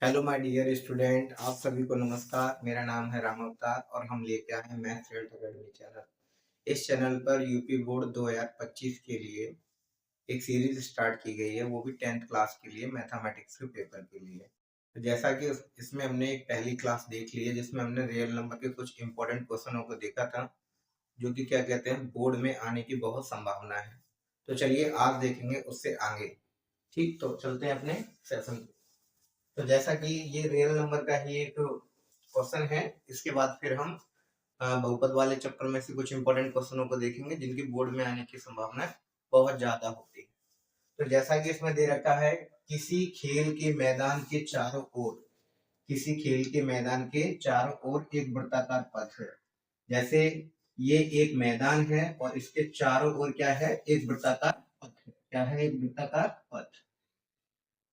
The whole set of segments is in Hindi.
हेलो माय डियर स्टूडेंट, आप सभी को नमस्कार। मेरा नाम है राम अवतार और हम लेके आए हैं मैथ्स हेल्थ अकेडमी चैनल। इस चैनल पर यूपी बोर्ड 2025 के लिए एक सीरीज स्टार्ट की गई है, वो भी 10th क्लास के लिए मैथमेटिक्स के पेपर के लिए। तो जैसा कि इसमें हमने एक पहली क्लास देख ली है जिसमें हमने रियल नंबर के कुछ इंपॉर्टेंट क्वेश्चनों को देखा था, जो कि क्या कहते हैं बोर्ड में आने की बहुत संभावना है। तो चलिए आज देखेंगे उससे आगे। ठीक, तो चलते हैं अपने सेशन। तो जैसा कि ये रियल नंबर का ही एक क्वेश्चन है, इसके बाद फिर हम बहुपद वाले चैप्टर में से कुछ इंपॉर्टेंट क्वेश्चनों को देखेंगे जिनकी बोर्ड में आने की संभावना बहुत ज्यादा होती है। तो जैसा कि इसमें दे रखा है, किसी खेल के मैदान के चारों ओर किसी खेल के मैदान के चारों ओर एक वृत्ताकार पथ है। जैसे ये एक मैदान है और इसके चारों ओर क्या है, एक वृत्ताकार पथ है। क्या है? एक वृत्ताकार पथ।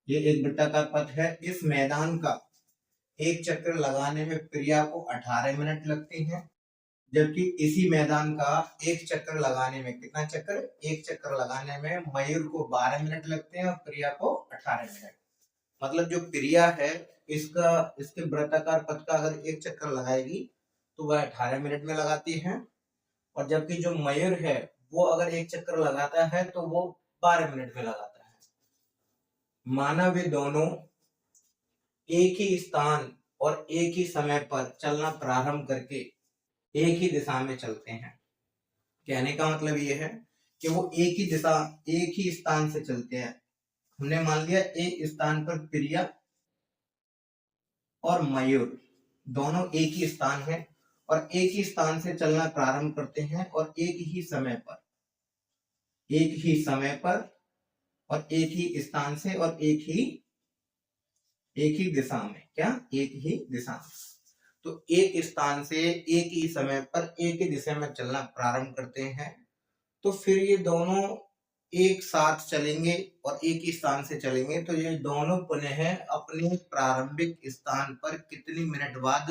ये एक वृत्ताकार पथ है। इस मैदान का एक चक्कर लगाने में प्रिया को 18 मिनट लगते हैं, जबकि इसी मैदान का एक चक्कर लगाने में कितना चक्कर, एक चक्कर लगाने में मयूर को 12 मिनट लगते हैं और प्रिया को 18 मिनट। मतलब जो प्रिया है, इसके वृत्ताकार पथ का अगर एक चक्कर लगाएगी तो वह 18 मिनट में लगाती है, और जबकि जो मयूर है वो अगर एक चक्कर लगाता है तो वो 12 मिनट में लगाता है। माना वे दोनों एक ही स्थान और एक ही समय पर चलना प्रारंभ करके एक ही दिशा में चलते हैं। कहने का मतलब ये है कि वो एक ही दिशा, एक ही स्थान से चलते हैं। हमने मान लिया एक स्थान पर प्रिया और मयूर दोनों एक ही स्थान है और एक ही स्थान से चलना प्रारंभ करते हैं और एक ही समय पर और एक ही स्थान से और एक ही दिशा में। क्या? एक ही दिशा में। तो एक स्थान से एक ही समय पर एक ही दिशा में चलना प्रारंभ करते हैं, तो फिर ये दोनों एक साथ चलेंगे और एक ही स्थान से चलेंगे, तो ये दोनों पुनः अपने प्रारंभिक स्थान पर कितनी मिनट बाद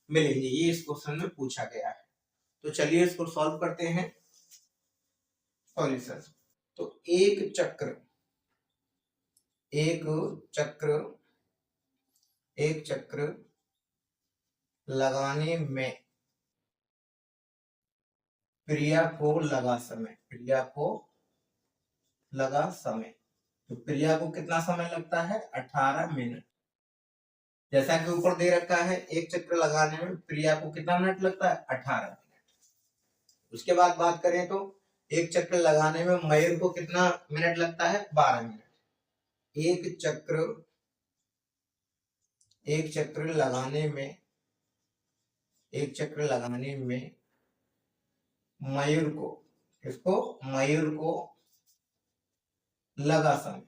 मिलेंगे, ये इस क्वेश्चन में पूछा गया है। तो चलिए इसको सॉल्व करते हैं। सॉल्यूशन। तो एक चक्र लगाने में प्रिया को लगा समय। तो प्रिया को कितना समय लगता है? 18 मिनट। जैसा कि ऊपर दे रखा है, एक चक्र लगाने में प्रिया को कितना मिनट लगता है? 18 मिनट। उसके बाद बात करें तो एक चक्र लगाने में मयूर को कितना मिनट लगता है? 12 मिनट। एक चक्र लगाने में मयूर को लगा समय।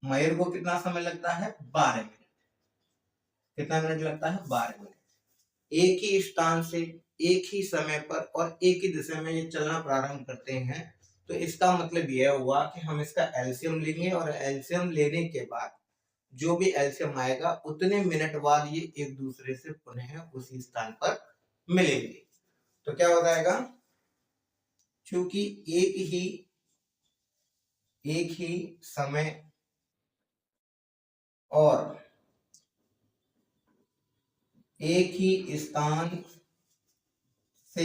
मयूर को कितना समय लगता है? 12 मिनट। कितना मिनट लगता है? 12 मिनट। एक ही स्थान से एक ही समय पर और एक ही दिशा में ये चलना प्रारंभ करते हैं, तो इसका मतलब यह हुआ कि हम इसका एलसीएम लेंगे और एलसीएम लेने के बाद जो भी एलसीएम आएगा उतने मिनट बाद ये एक दूसरे से पुनः उसी स्थान पर मिलेंगे। तो क्या हो जाएगा? क्योंकि एक ही समय और एक ही स्थान से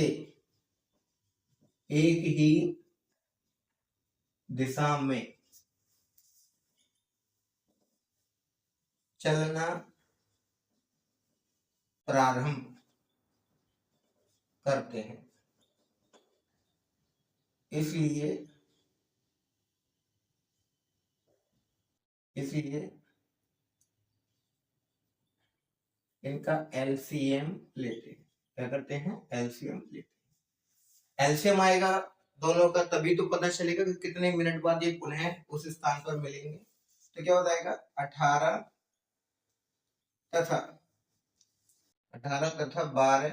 एक ही दिशा में चलना प्रारंभ करते हैं, इसलिए इनका एलसीएम लेते हैं। क्या करते हैं? एलसीएम लेते हैं। एलसीएम आएगा दोनों का, तभी तो पता चलेगा कि कितने मिनट बाद ये पुनः उस स्थान पर मिलेंगे। तो क्या हो जाएगा? 18 तथा 12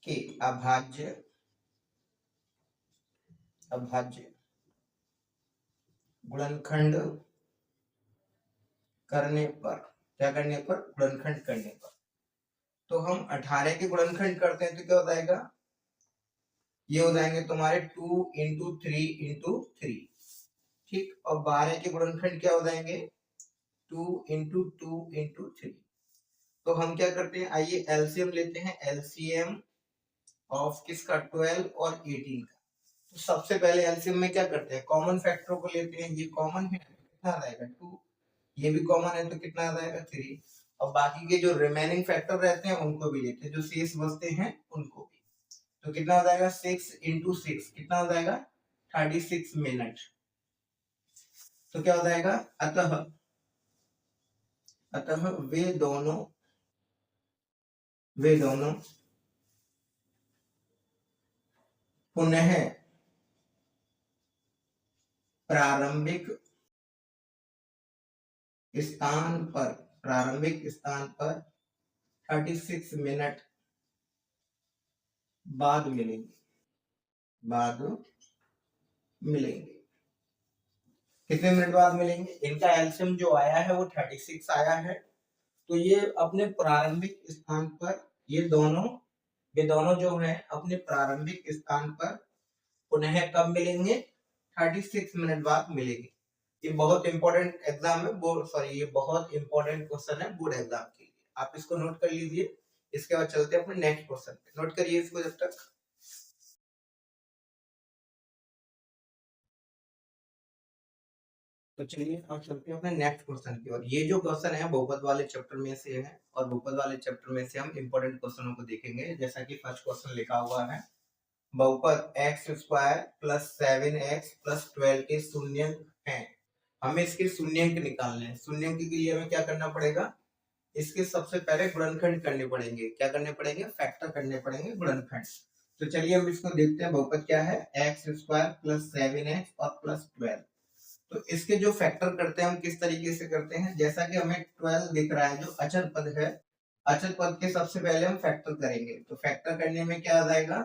के अभाज्य गुणनखंड करने पर। क्या करने पर? गुणनखंड करने पर। तो हम 18 के गुणनखंड करते हैं तो क्या हो जाएगा? ये हो जाएंगे तुम्हारे 2 × 3 × 3। ठीक। और 12 के गुणनखंड क्या हो जाएंगे, 2 इंटू 2 इंटू 3। तो हम क्या करते हैं, आइए एलसीएम लेते हैं, एलसीएम ऑफ किसका, 12 और 18 का। तो सबसे पहले एलसीएम में क्या करते हैं, कॉमन फैक्टरों को लेते हैं, ये कॉमन है तो कितना आ जाएगा 2, ये भी कॉमन है तो कितना आ जाएगा 3, और बाकी के जो रिमेनिंग फैक्टर रहते हैं उनको भी लेते हैं, जो शेष बचते हैं उनको भी। तो कितना हो जाएगा 6 इंटू 6 कितना हो जाएगा 36 मिनट। तो क्या हो जाएगा, अतः अतः वे दोनों पुनः प्रारंभिक स्थान पर 36 मिनट बाद मिलेंगे। कितने मिनट बाद मिलेंगे, इनका एलसीएम जो आया है वो 36 आया है। तो ये अपने प्रारंभिक स्थान पर, ये दोनों जो है अपने प्रारंभिक स्थान पर पुनः कब मिलेंगे, 36 मिनट बाद मिलेंगे। ये बहुत इंपॉर्टेंट एग्जाम है, ये बहुत इंपॉर्टेंट क्वेश्चन है बोर्ड एग्जाम के लिए, आप इसको नोट कर लीजिए। इसके बाद चलते हैं अपने नेक्स्ट क्वेश्चन पे, नोट करिए इसको जब तक। तो चलिए अब चलते हैं अपने नेक्स्ट क्वेश्चन की ओर। ये जो क्वेश्चन है बहुपद वाले चैप्टर में से है, और बहुपद वाले चैप्टर में से हम इंपॉर्टेंट क्वेश्चनों को देखेंगे। जैसा कि फर्स्ट क्वेश्चन लिखा हुआ है, बहुपद x square plus 7x plus 12 के शून्यंक हैं, हमें इसके शून्यंक निकालने हैं। शून्यंक के लिए हमें क्या करना पड़ेगा, इसके सबसे पहले गुणनखंड करने पड़ेंगे। क्या करने पड़ेंगे, फैक्टर करने पड़ेंगे, गुणनखंड। तो चलिए हम इसको देखते हैं, बहुपद क्या है, एक्स स्क्वायर प्लस 7x और प्लस 12। तो इसके जो फैक्टर करते हैं हम किस तरीके से करते हैं, जैसा कि हमें 12 दिख रहा है जो अचर पद है, अचर पद के सबसे पहले हम फैक्टर करेंगे। तो फैक्टर करने में क्या आ जाएगा,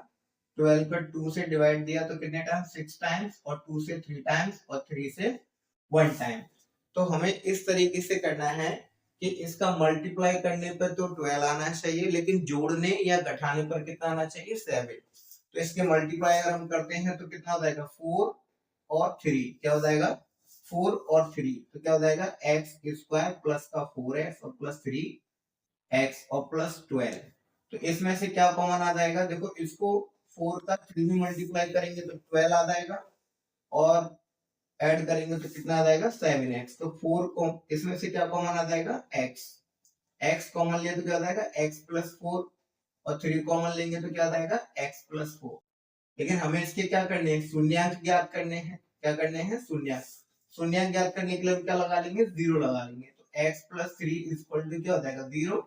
12 को 2 से डिवाइड दिया तो कितने टाइम, 6 टाइम्स, और 2 से 3 टाइम्स, और 3 से 1 टाइम। तो हमें इस तरीके से करना है कि इसका मल्टीप्लाई करने पर तो 12 आना चाहिए, लेकिन जोड़ने या घटाने पर कितना आना चाहिए, 7। तो इसके मल्टीप्लाई अगर हम करते हैं तो कितना हो जाएगा, 4 और 3, क्या हो जाएगा 4 और 3, तो क्या हो जाएगा एक्स स्क्वायर प्लस का 4x और प्लस 3x और प्लस 12। तो इसमें से क्या कॉमन आ जाएगा, देखो इसको 4 का 3 में मल्टीप्लाई करेंगे तो 12 आ जाएगा, और ऐड करेंगे तो कितना आ जाएगा 7x। तो 4 को इसमें से क्या कॉमन आ जाएगा, x कॉमन लिया तो क्या आ जाएगा x प्लस 4, और 3 कॉमन लेंगे तो क्या आ जाएगा x प्लस 4। लेकिन हमें इसके क्या करने हैं, शून्यंक ज्ञात करने हैं। क्या करने हैं, शून्यंक ज्ञात करने के लिए हम क्या लगा लेंगे, 0 लगा लेंगे। तो x प्लस 3 इक्वल टू क्या हो जाएगा 0,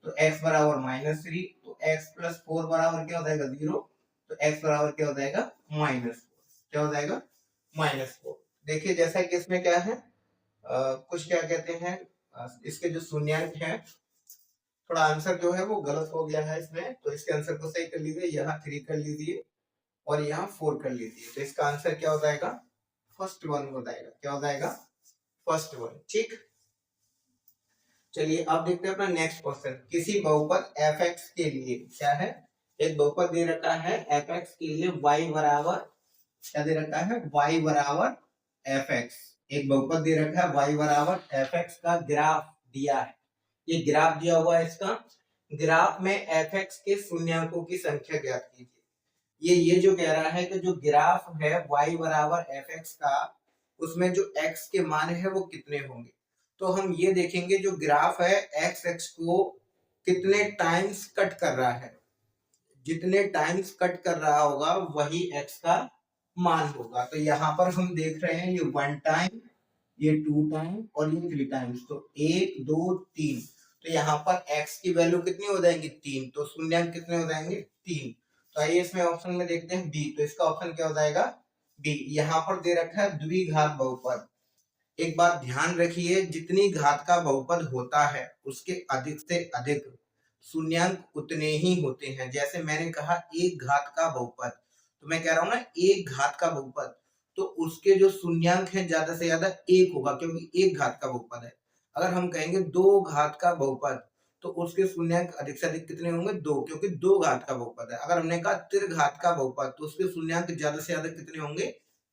तो x बराबर -3, तो x प्लस 4 बराबर क्या हो जाएगा 0, तो x बराबर क्या हो जाएगा -4, क्या हो जाएगा -4। देखिए जैसा कि इसमें क्या है, कुछ क्या कहते हैं, इसके जो शून्यंक है, थोड़ा आंसर जो है वो गलत हो गया है इसमें, तो इसके आंसर को सही कर लीजिए, यहाँ 3 कर लीजिए और यहाँ 4 कर लीजिए। तो इसका आंसर क्या हो जाएगा, फर्स्ट वन हो जाएगा, क्या हो जाएगा फर्स्ट वन, ठीक। चलिए अब देखते हैं अपना नेक्स्ट क्वेश्चन। किसी बहुपद fx के लिए, क्या है, एक बहुपद दे रखा है fx के लिए y बराबर, क्या दे रखा है, y बराबर fx। एक बहुपद दे रखा है y बराबर fx का ग्राफ दिया है, ये ग्राफ दिया हुआ है। इसका ग्राफ में fx के शून्यंकों की संख्या ज्ञात कीजिए। ये जो कह रहा है कि जो ग्राफ है y बराबर fx का, उसमें जो x के मान है वो कितने होंगे। तो हम ये देखेंगे जो ग्राफ है x को कितने टाइम्स कट कर रहा है, जितने टाइम्स कट कर रहा होगा वही x का मान होगा। तो यहाँ पर हम देख रहे हैं ये 1 टाइम, ये 2 टाइम और ये 3 टाइम्स, तो 1 2 3। तो यहाँ पर x की वैल्यू कितनी हो जाएंगी 3, तो शून्यंक कितने हो जाएंगे 3। तो आइए इसमें ऑप्शन में देखते हैं बी, तो इसका ऑप्शन क्या हो जाएगा बी। यहाँ पर दे रखा है द्विघात बहुपद। एक बात ध्यान रखिए, जितनी घात का बहुपद होता है उसके अधिक से अधिक शून्यंक उतने ही होते हैं। जैसे मैंने कहा एक घात का बहुपद, तो मैं कह रहा हूं ना एक घात का बहुपद, तो उसके जो शून्यंक है ज्यादा से ज्यादा 1 होगा, क्योंकि एक घात का बहुपद है। अगर हम कहेंगे 2 घात का बहुपद, तो उसके शून्यंक अधिक से अधिक कितने होंगे 2, क्योंकि 2 घात का बहुपद है। अगर हमने कहा त्रिघात का बहुपद, तो उसके शून्यंक ज्यादा से ज्यादा कितने होंगे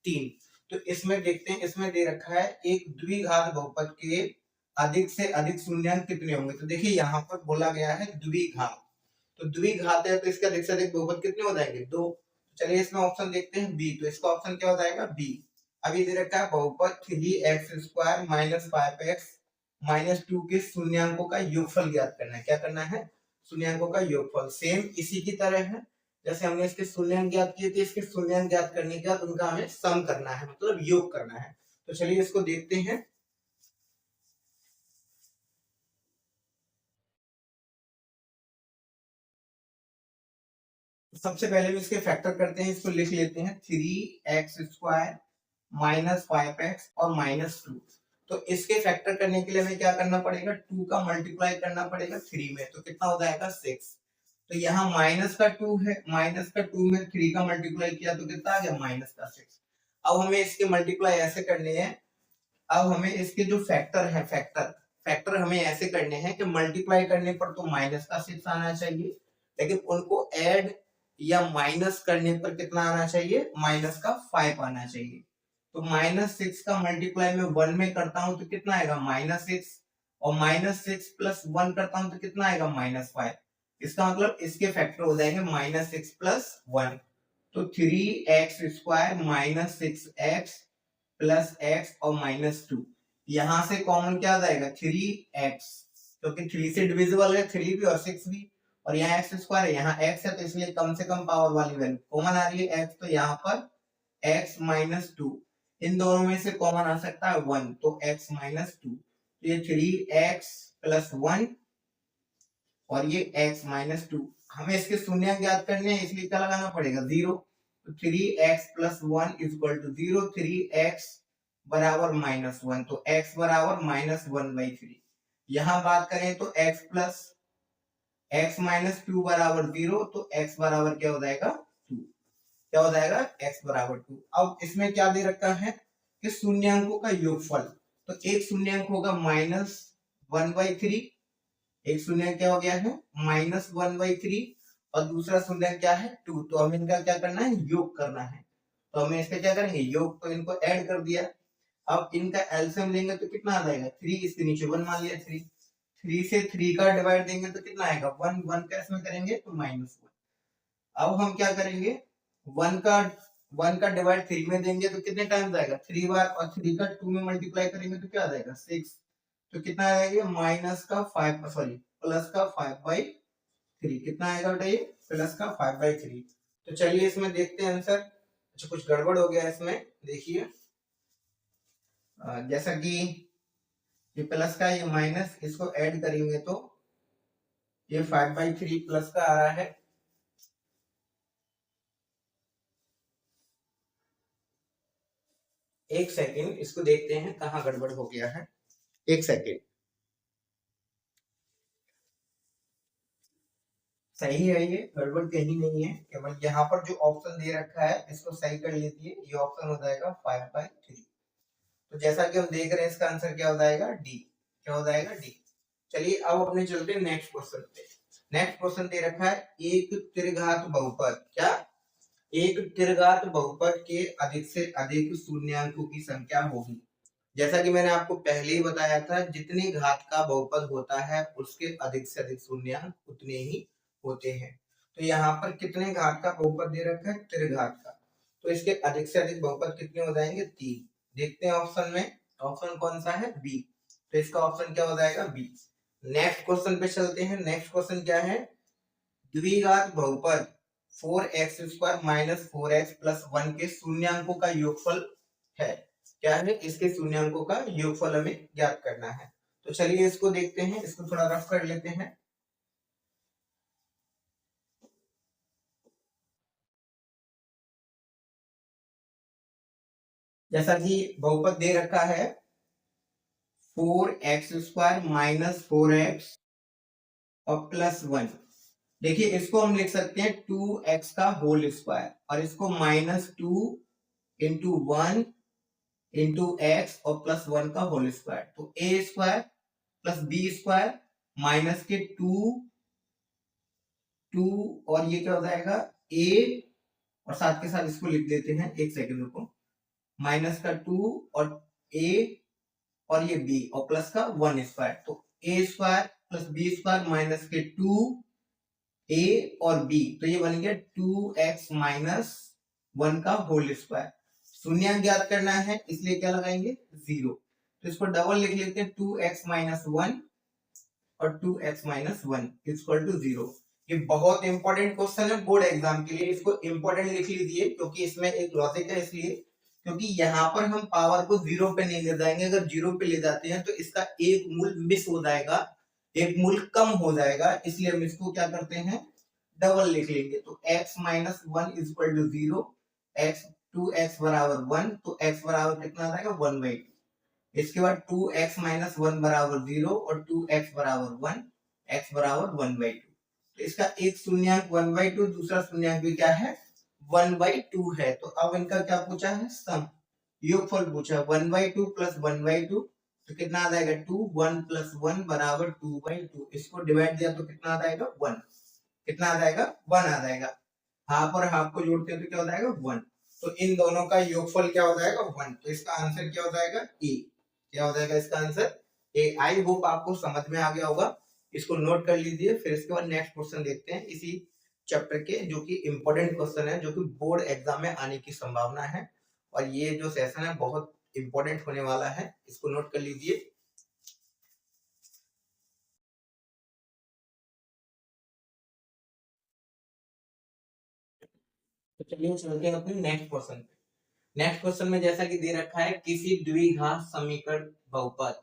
3। तो इसमें देखते हैं, इसमें दे रखा है एक द्विघात बहुपद के अधिक से अधिक शून्यंक कितने होंगे। तो देखिए यहाँ पर बोला गया है द्विघात, तो द्विघात है तो इसके अधिक से अधिक बहुपद कितने हो जाएंगे, 2। चलिए इसमें ऑप्शन देखते हैं बी, तो इसका ऑप्शन क्या हो जाएगा, बी। अभी दे रखा है बहुपद 3x² - 5x - 2 के शून्यंकों का योगफल ज्ञात करना है। क्या करना है, शून्यंकों का योगफल। सेम इसी की तरह है, जैसे हमने इसके शून्यंक ज्ञात किए थे, इसके शून्यंक ज्ञात करने के बाद उनका हमें सम करना है, मतलब योग करना है। तो चलिए इसको देखते हैं। सबसे पहले भी इसके फैक्टर करते हैं, इसको लिख लेते हैं 3x² - 5x और -2। तो इसके फैक्टर करने के लिए हमें क्या करना पड़ेगा, 2 का मल्टीप्लाई करना पड़ेगा 3 में, तो कितना हो जाएगा 6। तो यहाँ माइनस का 2 है, माइनस का 2 में 3 का मल्टीप्लाई किया तो कितना आ गया, -6। अब हमें इसके मल्टीप्लाई ऐसे करने हैं, अब हमें इसके जो फैक्टर है, फैक्टर हमें ऐसे करने हैं कि मल्टीप्लाई करने पर तो -6 आना चाहिए, लेकिन उनको ऐड या माइनस करने पर कितना आना चाहिए, -5 आना चाहिए। तो -6 का मल्टीप्लाई में 1 में करता हूं तो कितना आएगा, -6, और -6 प्लस 1 करता हूं तो कितना आएगा, -5। इसका मतलब इसके फैक्टर हो जाएंगे -6 प्लस 1। तो 3x² - 6x प्लस x और -2, यहां से कॉमन क्या आ जाएगा, 3x, क्योंकि 3 से डिविजिबल है 3 भी और 6 भी, और यहाँ x² है, यहाँ x है, तो इसलिए कम से कम पावर वाली वैल्यू कॉमन आ रही है x, तो यहाँ पर x - 2, इन दोनों में से कॉमन आ सकता है 1, तो x - 2, तो ये 3x प्लस 1 और ये x - 2। हमें इसके शून्य ज्ञात करने हैं, इसलिए क्या लगाना पड़ेगा, 0। तो 3x plus 1 equal to 0, 3x बराबर -1, तो x बराबर -1/3। यहाँ बात करें तो x प्लस x - 2 बराबर 0, तो x बराबर क्या हो जाएगा, 2। क्या हो जाएगा, x बराबर 2। अब इसमें क्या दे रखा है कि शून्यंकों का योगफल, तो एक शून्यंक होगा -1/3, एक शून्य क्या हो गया है, -1/3, और दूसरा शून्य क्या है, 2। तो हमें इनका क्या करना है, योग करना है। तो हमें इसका क्या करेंगे, योग, तो इनको ऐड कर दिया। अब इनका एलसीएम लेंगे तो कितना आ जाएगा, 3, इसके नीचे 1 मान लिया, 3 से 3 का डिवाइड देंगे तो कितना आएगा, 1, 1 का इसमें करेंगे तो -1। अब हम क्या करेंगे, 1 का डिवाइड 3 में देंगे तो कितने टाइम्स आएगा, 3 बार, और 3 का 2 में मल्टीप्लाई करेंगे तो क्या आ जाएगा, 6। तो कितना आएगा, प्लस का 5/3, कितना आएगा बेटा, ये प्लस का 5/3। तो चलिए इसमें देखते हैं आंसर। अच्छा, कुछ गड़बड़ हो गया इसमें, देखिए, जैसा कि ये प्लस का ये माइनस, इसको ऐड करेंगे तो ये 5/3 प्लस का आ रहा है। एक सेकेंड, इसको देखते हैं कहाँ गड़बड़ हो गया है, एक सेकेंड। सही है, ये गड़बड़ कहीं नहीं है, केवल यहाँ पर जो ऑप्शन दे रखा है इसको सही कर लीजिए, ये ऑप्शन हो जाएगा 5/3। तो जैसा कि हम देख रहे हैं इसका आंसर क्या हो जाएगा, डी। क्या हो जाएगा, डी। चलिए अब अपने चलते हैं नेक्स्ट क्वेश्चन पे। नेक्स्ट क्वेश्चन दे रखा है एक त्रिघात बहुपद, क्या, एक त्रिघात बहुपद के अधिक से अधिक शून्यंकों की संख्या होगी। जैसा कि मैंने आपको पहले ही बताया था, जितनी घात का बहुपद होता है उसके अधिक से अधिक शून्यंक उतने ही होते हैं। तो यहाँ पर कितने घात का बहुपद दे रखा है, त्रिघात का, तो इसके अधिक से अधिक बहुपद कितने हो जाएंगे, 3। देखते हैं ऑप्शन में, ऑप्शन कौन सा है, बी। तो इसका ऑप्शन क्या हो जाएगा, बी। नेक्स्ट क्वेश्चन पे चलते हैं। नेक्स्ट क्वेश्चन क्या है, द्विघात बहुपद 4x² - 4x + 1 के शून्यंकों का योगफल है। क्या है, इसके शून्यंकों का योगफल हमें ज्ञात करना है। तो चलिए इसको देखते हैं, इसको थोड़ा रफ कर लेते हैं। जैसा कि बहुपद दे रखा है 4x² - 4x और +1। देखिए इसको हम लिख सकते हैं 2x का होल स्क्वायर, और इसको -2 × 1 × x और +1 का होल स्क्वायर। तो a² + b² माइनस के 2 और ये क्या हो जाएगा, a, और साथ के साथ इसको लिख देते हैं, एक सेकंड रुको, माइनस का 2 और a और ये b और प्लस का 1 स्क्वायर, तो a square plus b square minus के 2 a और b, तो ये बन गया 2x माइनस 1 का होल स्क्वायर। शून्य ज्ञात करना है इसलिए क्या लगाएंगे 0, तो इसको डबल लिख लेते हैं 2x माइनस 1 और 2x माइनस 1 इक्वल टू 0। ये बहुत इंपॉर्टेंट क्वेश्चन है बोर्ड एग्जाम के लिए, इसको इंपॉर्टेंट लिख लीजिए क्योंकि इसमें एक लॉजिक है, इसलिए क्योंकि यहाँ पर हम पावर को 0 पे नहीं ले जाएंगे, अगर 0 पे ले जाते हैं तो इसका एक मूल मिस हो जाएगा, एक मूल कम हो जाएगा, इसलिए हम इसको क्या करते हैं डबल लिख लेंगे। तो x minus 1 equal to 0, x 2x बराबर 1, तो x बराबर कितना आ जाएगा 1/2। इसके बाद 2x माइनस 1 बराबर 0 और 2x बराबर 1, x बराबर 1/2। तो इसका एक शून्यंक 1/2, दूसरा शून्यंक भी क्या है 1/2 है। तो अब इनका क्या पूछा है सम, योगफल पूछा, 1/2 प्लस 1/2 तो कितना आ जाएगा 2, 1 प्लस 1 बराबर 2/2। इसको डिवाइड दिया तो कितना आ जाएगा 1, कितना आ जाएगा 1 आ जाएगा, हाफ और हाफ को जोड़ते हैं तो क्या हो जाएगा 1, तो इन दोनों का योगफल क्या हो जाएगा 1, तो इसका आंसर क्या हो जाएगा ए, क्या हो जाएगा इसका आंसर ए। आई होप आपको समझ में आ गया होगा, इसको नोट कर लीजिए। फिर इसके बाद नेक्स्ट क्वेश्चन देखते हैं इसी चैप्टर के, जो कि इंपॉर्टेंट क्वेश्चन है, जो कि बोर्ड एग्जाम में आने की संभावना है, और ये जो सेशन है बहुत इंपॉर्टेंट होने वाला है, इसको नोट कर लीजिए। तो चलिए चलते हैं अपने नेक्स्ट क्वेश्चन पे। नेक्स्ट क्वेश्चन में जैसा कि दे रखा है किसी द्विघात समीकरण बहुपद,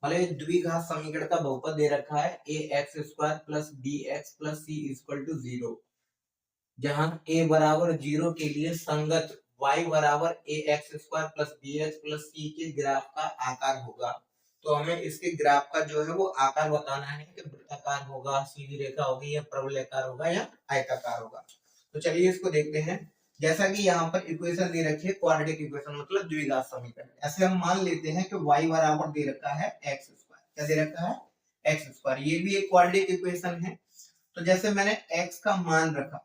मतलब द्विघात समीकरण का बहुपद दे रखा है a x square plus b x plus c equal to 0, जहां a बराबर 0 के लिए संगत y बराबर a x square plus b x plus c के ग्राफ का आकार होगा। तो हमें इसके ग्राफ का जो है वो आकार बताना है कि वृत्ताकार होगा, सीधी रेखा होगी, या प्रवलयाकार होगा, या आयताकार होगा। तो चलिए इसको देखते हैं। जैसा कि यहाँ पर इक्वेशन दे रखी है क्वाड्रेटिक इक्वेशन, मतलब द्विघात समीकरण, ऐसे हम मान लेते हैं कि y बराबर दे रखा है एक्स स्क्वायर, क्या दे रखा है एक्स स्क्वायर, ये भी एक क्वाड्रेटिक इक्वेशन है। तो जैसे मैंने x का मान रखा,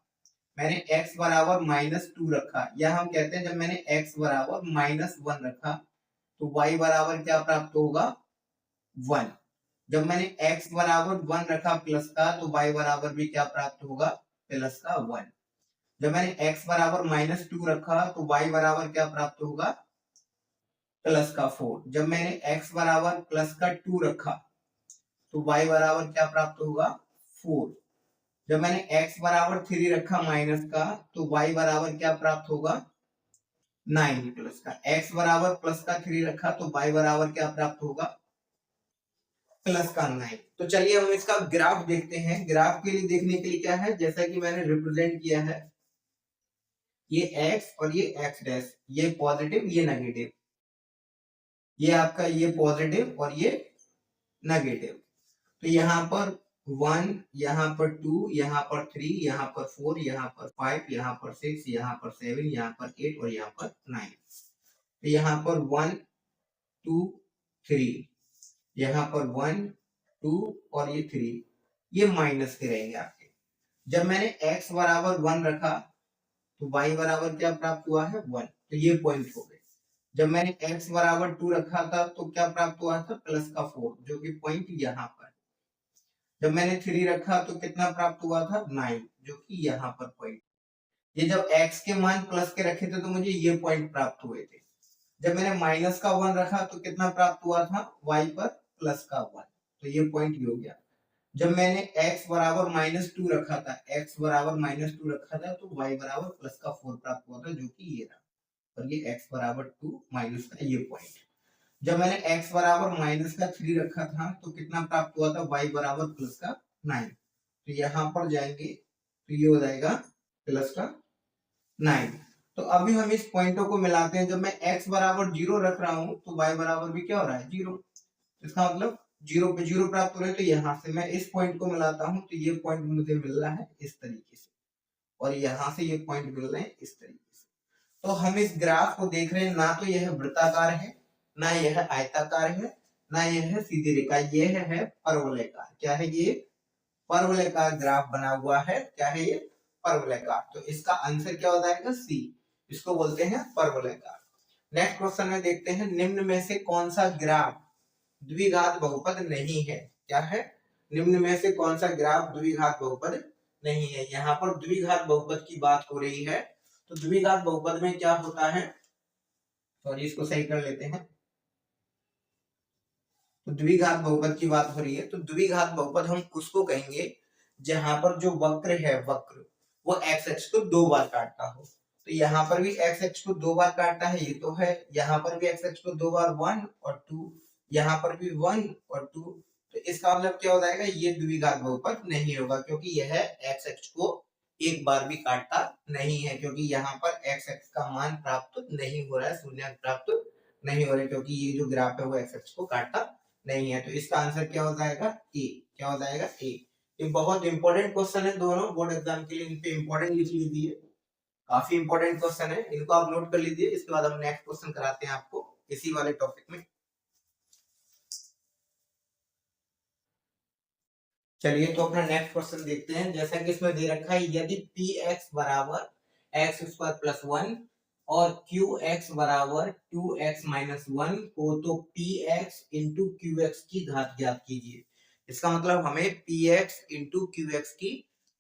मैंने x बराबर -2 रखा, या हम कहते हैं जब मैंने x बराबर -1 रखा तो y बराबर क्या प्राप्त होगा 1। जब मैंने x बराबर 1 रखा प्लस का, तो y बराबर भी क्या प्राप्त होगा प्लस का 1। जब मैंने x बराबर -2 रखा तो y बराबर क्या प्राप्त होगा प्लस का 4। जब मैंने x बराबर प्लस का 2 रखा तो y बराबर क्या प्राप्त होगा 4। जब मैंने x बराबर 3 रखा माइनस का, तो y बराबर क्या प्राप्त होगा 9 प्लस का। x बराबर प्लस का 3 रखा तो y बराबर क्या प्राप्त होगा प्लस का 9। तो चलिए हम इसका ग्राफ देखते हैं। ग्राफ के लिए देखने के लिए क्या है, जैसा कि मैंने रिप्रेजेंट किया है, ये x और ये x डैश, ये पॉजिटिव ये नेगेटिव, ये आपका ये पॉजिटिव और ये नेगेटिव। तो यहाँ पर 1, यहाँ पर 2, यहाँ पर 3, यहाँ पर 4, यहाँ पर 5, यहाँ पर 6, यहाँ पर 7, यहाँ पर 8 और यहाँ पर 9। तो यहाँ पर 1 2 3, यहाँ पर 1 2 और ये 3, ये माइनस के रहेंगे आपके। जब मैंने x बराबर 1 रखा तो y बराबर क्या प्राप्त हुआ है 1, तो ये पॉइंट हो गए। जब मैंने x बराबर 2 रखा था तो क्या प्राप्त हुआ था प्लस का 4, जो कि पॉइंट यहाँ पर। जब मैंने 3 रखा तो कितना प्राप्त हुआ था 9, जो कि यहाँ पर पॉइंट। ये जब x के मान प्लस के रखे थे तो मुझे ये पॉइंट प्राप्त हुए थे। जब मैंने माइनस का 1 रखा तो कितना प्राप्त हुआ था y पर प्लस का 1, तो ये पॉइंट ही हो गया। जब मैंने x बराबर -2 रखा था, x बराबर -2 रखा था तो y बराबर प्लस का 4 प्राप्त हुआ था, जो कि ये रहा, और ये x बराबर 2 माइनस का ये पॉइंट। जब मैंने x बराबर माइनस का 3 रखा था तो कितना प्राप्त हुआ था y बराबर प्लस का 9, तो यहाँ पर जाएंगे तो ये हो जाएगा प्लस का 9। तो अभी हम इस पॉइंटों को मिलाते हैं। जब मैं x बराबर 0 रख रहा हूँ तो y बराबर भी क्या हो रहा है 0, इसका मतलब 0 पे 0 प्राप्त हो रहे हैं। तो यहाँ से मैं इस पॉइंट को मिलाता हूँ तो ये पॉइंट मुझे मिल रहा है इस तरीके से, और यहाँ से ये पॉइंट मिल रहे हैं इस तरीके से। तो हम इस ग्राफ को देख रहे हैं, ना तो यह वृत्ताकार है, ना यह आयताकार है, ना यह सीधी रेखा, यह है परवलयाकार। क्या है ये परवलयाकार ग्राफ बना हुआ है, क्या है ये परवलयाकार। तो इसका आंसर क्या हो जाएगा सी, इसको बोलते हैं परवलयाकार। नेक्स्ट क्वेश्चन में देखते हैं, निम्न में से कौन सा ग्राफ द्विघात बहुपद नहीं है। क्या है? निम्न में से कौन सा ग्राफ द्विघात बहुपद नहीं है। यहाँ पर द्विघात बहुपद की बात हो रही है। तो द्विघात बहुपद में क्या होता है, सॉरी इसको सही कर लेते हैं। तो द्विघात बहुपद की बात हो रही है। तो द्विघात बहुपद हम उसको कहेंगे जहां पर जो वक्र है, वक्र वो एक्स एक्स को दो बार काटता हो। तो यहाँ पर भी एक्स एक्स को दो बार काटता है, ये तो है। यहाँ पर भी एक्स एक्स को दो बार, 1 और 2, यहाँ पर भी 1 और 2। तो इसका मतलब क्या हो जाएगा, ये द्विघात बहुपद नहीं होगा, क्योंकि यह एक्स एक्स को एक बार भी काटता नहीं है, क्योंकि यहाँ पर एक्स एक्स का मान प्राप्त नहीं हो रहा है, शून्य प्राप्त नहीं हो रहा है, क्योंकि ये जो ग्राफ है वो एक्स एक्स को काटता नहीं है। तो इसका आंसर क्या हो जाएगा, ए। क्या हो जाएगा, ए। ये बहुत इंपॉर्टेंट क्वेश्चन है, दोनों बोर्ड एग्जाम के लिए इन पे इंपॉर्टेंट लिख लीजिए। काफी इंपॉर्टेंट क्वेश्चन है, इनको आप नोट कर लीजिए। इसके बाद हम नेक्स्ट क्वेश्चन कराते हैं आपको इसी वाले टॉपिक में। चलिए तो अपना नेक्स्ट क्वेश्चन देखते हैं। जैसा कि इसमें दे रखा है, यदि पी एक्स बराबर एक्स स्क्वायर प्लस 1 और क्यू एक्स बराबर 2x-1 हो तो P x into Q x की घात ज्ञात कीजिए। इसका मतलब हमें P x into Q x की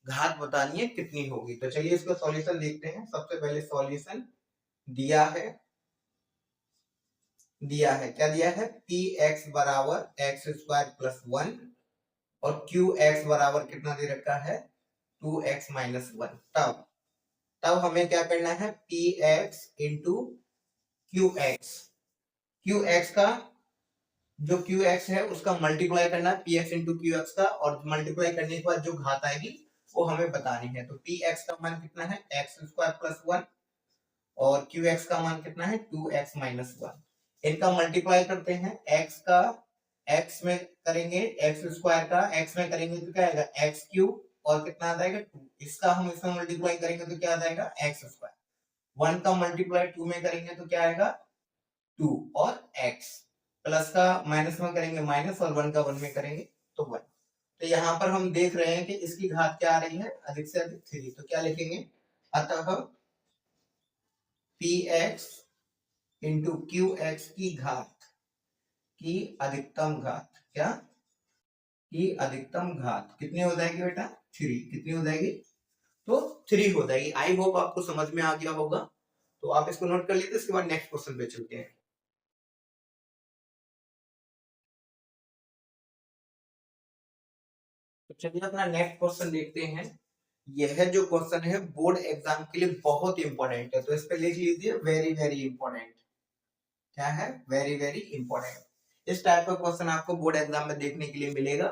घात बतानी है कितनी होगी। तो चलिए इसका सॉल्यूशन देखते हैं। सबसे पहले सॉल्यूशन दिया है, क्या दिया है, पी एक्स बराबर एक्स स्क्वायर प्लस 1 और क्यू एक्स बराबर कितना दे रखा है, 2x-1। तब हमें क्या करना है, P x into Q x, Q x का जो क्यू एक्स है उसका मल्टीप्लाई करना है P x into Q x का, और मल्टीप्लाई करने के बाद जो घात आएगी वो हमें बतानी है। तो पी एक्स का मान कितना है, एक्स स्क्वायर प्लस 1 और क्यू एक्स का मान कितना है, 2x-1। इनका मल्टीप्लाई करते हैं, एक्स का एक्स में करेंगे, एक्स स्क्वायर का एक्स में करेंगे तो क्या आएगा, एक्स क्यूब, और कितना आ जाएगा 2। इसका हम इसमें मल्टीप्लाई करेंगे तो क्या आ जाएगा, एक्स स्क्वायर। 1 का मल्टीप्लाई 2 में करेंगे तो क्या आएगा, 2 और x। प्लस का माइनस में करेंगे माइनस, और 1 का 1 में करेंगे तो 1। तो यहाँ पर हम देख रहे हैं कि इसकी घात क्या आ रही है, अधिक से अधिक 3। तो क्या लिखेंगे, अतः P x into Q x की घात की अधिकतम घात, क्या की अधिकतम घात कितनी हो जाएगी बेटा, 3। कितनी हो जाएगी, तो 3 हो जाएगी। आई होप आपको समझ में आ गया होगा। तो आप इसको नोट कर लीजिए। इसके बाद नेक्स्ट क्वेश्चन पे चलते हैं। तो चलिए अपना नेक्स्ट क्वेश्चन देखते हैं। यह जो क्वेश्चन है बोर्ड एग्जाम के लिए बहुत इंपॉर्टेंट है, तो इस पे लिख लीजिए वेरी वेरी इंपॉर्टेंट। क्या है, वेरी वेरी इंपॉर्टेंट। इस टाइप का क्वेश्चन आपको बोर्ड एग्जाम में देखने के लिए मिलेगा।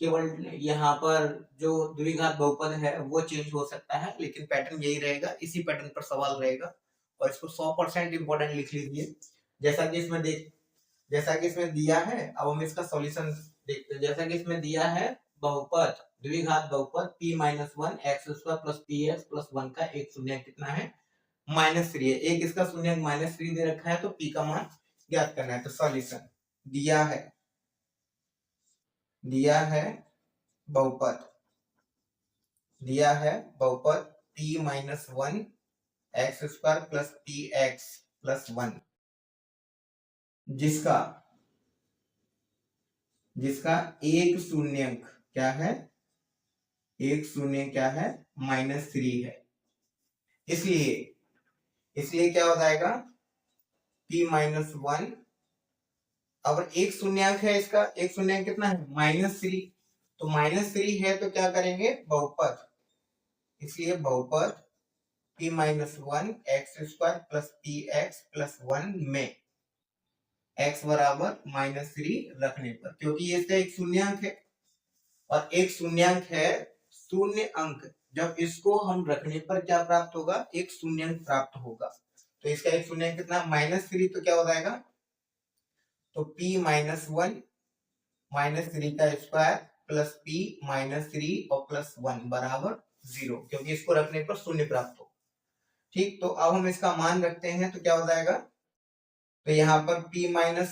केवल यहाँ पर जो द्विघात बहुपद है वो चेंज हो सकता है, लेकिन पैटर्न यही रहेगा, इसी पैटर्न पर सवाल रहेगा। और इसको 100% इंपॉर्टेंट लिख लीजिए। जैसा कि इसमें दिया है, अब हम इसका सॉल्यूशन देखते हैं। जैसा कि इसमें दिया है, बहुपद द्विघात बहुपद p-1 x square plus P x plus 1 का एक शून्य कितना है, -3 है। एक इसका शून्य -3 दे रखा है, तो p का मान ज्ञात करना है। तो सॉल्यूशन दिया है बहुपद, p-1 x square plus P x plus 1, जिसका एक शून्यंक क्या है, एक शून्य क्या है, -3 है। इसलिए क्या हो जाएगा, p-1, अब एक शून्यंक है, इसका एक शून्यंक कितना है, -3। तो -3 है तो क्या करेंगे, बहुपद, इसलिए बहुपद p-1 x square plus P x plus 1 में x बराबर -3 रखने पर, क्योंकि ये इसका एक शून्यंक है, और एक शून्यंक है, शून्य अंक, जब इसको हम रखने पर क्या प्राप्त होगा, एक शून्यंक प्राप्त होगा। तो इसका एक शून्यंक कितना, -3। तो क्या हो जाएगा, तो p-1 -3 का स्क्वायर प्लस p-3 और प्लस 1 बराबर 0, क्योंकि इसको रखने पर शून्य प्राप्त हो। ठीक, तो अब हम इसका मान रखते हैं तो क्या हो जाएगा, तो यहाँ पर p-1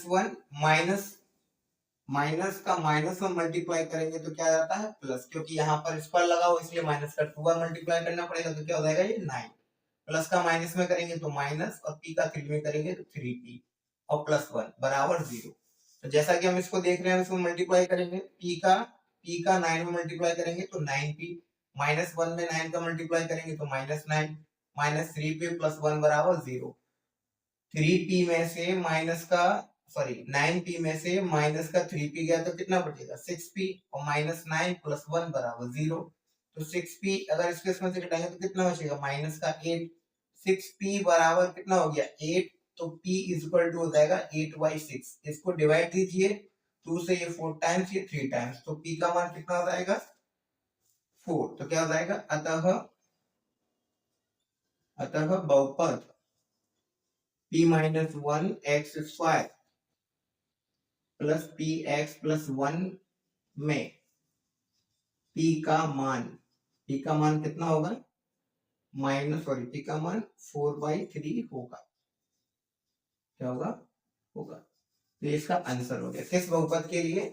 माइनस का माइनस में मल्टीप्लाई करेंगे तो क्या जाता है, प्लस, क्योंकि यहाँ पर स्क्वायर लगा हो इसलिए माइनस का 2 बार मल्टीप्लाई करना पड़ेगा, तो क्या हो जाएगा, ये 9। प्लस का माइनस में करेंगे तो माइनस, और पी का 3 में करेंगे तो 3p, और प्लस 1 बराबर 0। तो जैसा कि हम इसको देख रहे हैं, इसको मल्टीप्लाई करेंगे, p का 9 में मल्टीप्लाई करेंगे तो 9p, माइनस 1 में 9 का मल्टीप्लाई करेंगे तो -9, माइनस 3p प्लस 1 बराबर 0। 3p में से माइनस का, सॉरी 9p में से माइनस का 3p गया तो कितना बचेगा 6p, और -9 प्लस 1 बराबर 0। तो 6p अगर इसके इसमें से घटाएंगे तो कितना बचेगा माइनस का 8। 6p बराबर कितना हो गया 8, तो p इज इक्वल टू हो जाएगा 8/6। इसको डिवाइड कीजिए, 2 से ये 4 टाइम्स, ये 3 टाइम्स, तो p का मान कितना हो जाएगा 4। तो क्या हो जाएगा, अतः बहुपद p-1 x² प्लस px+1 में p का मान कितना होगा, p का मान 4/3 होगा। क्या होगा। तो इसका आंसर हो गया। किस बहुपद के लिए,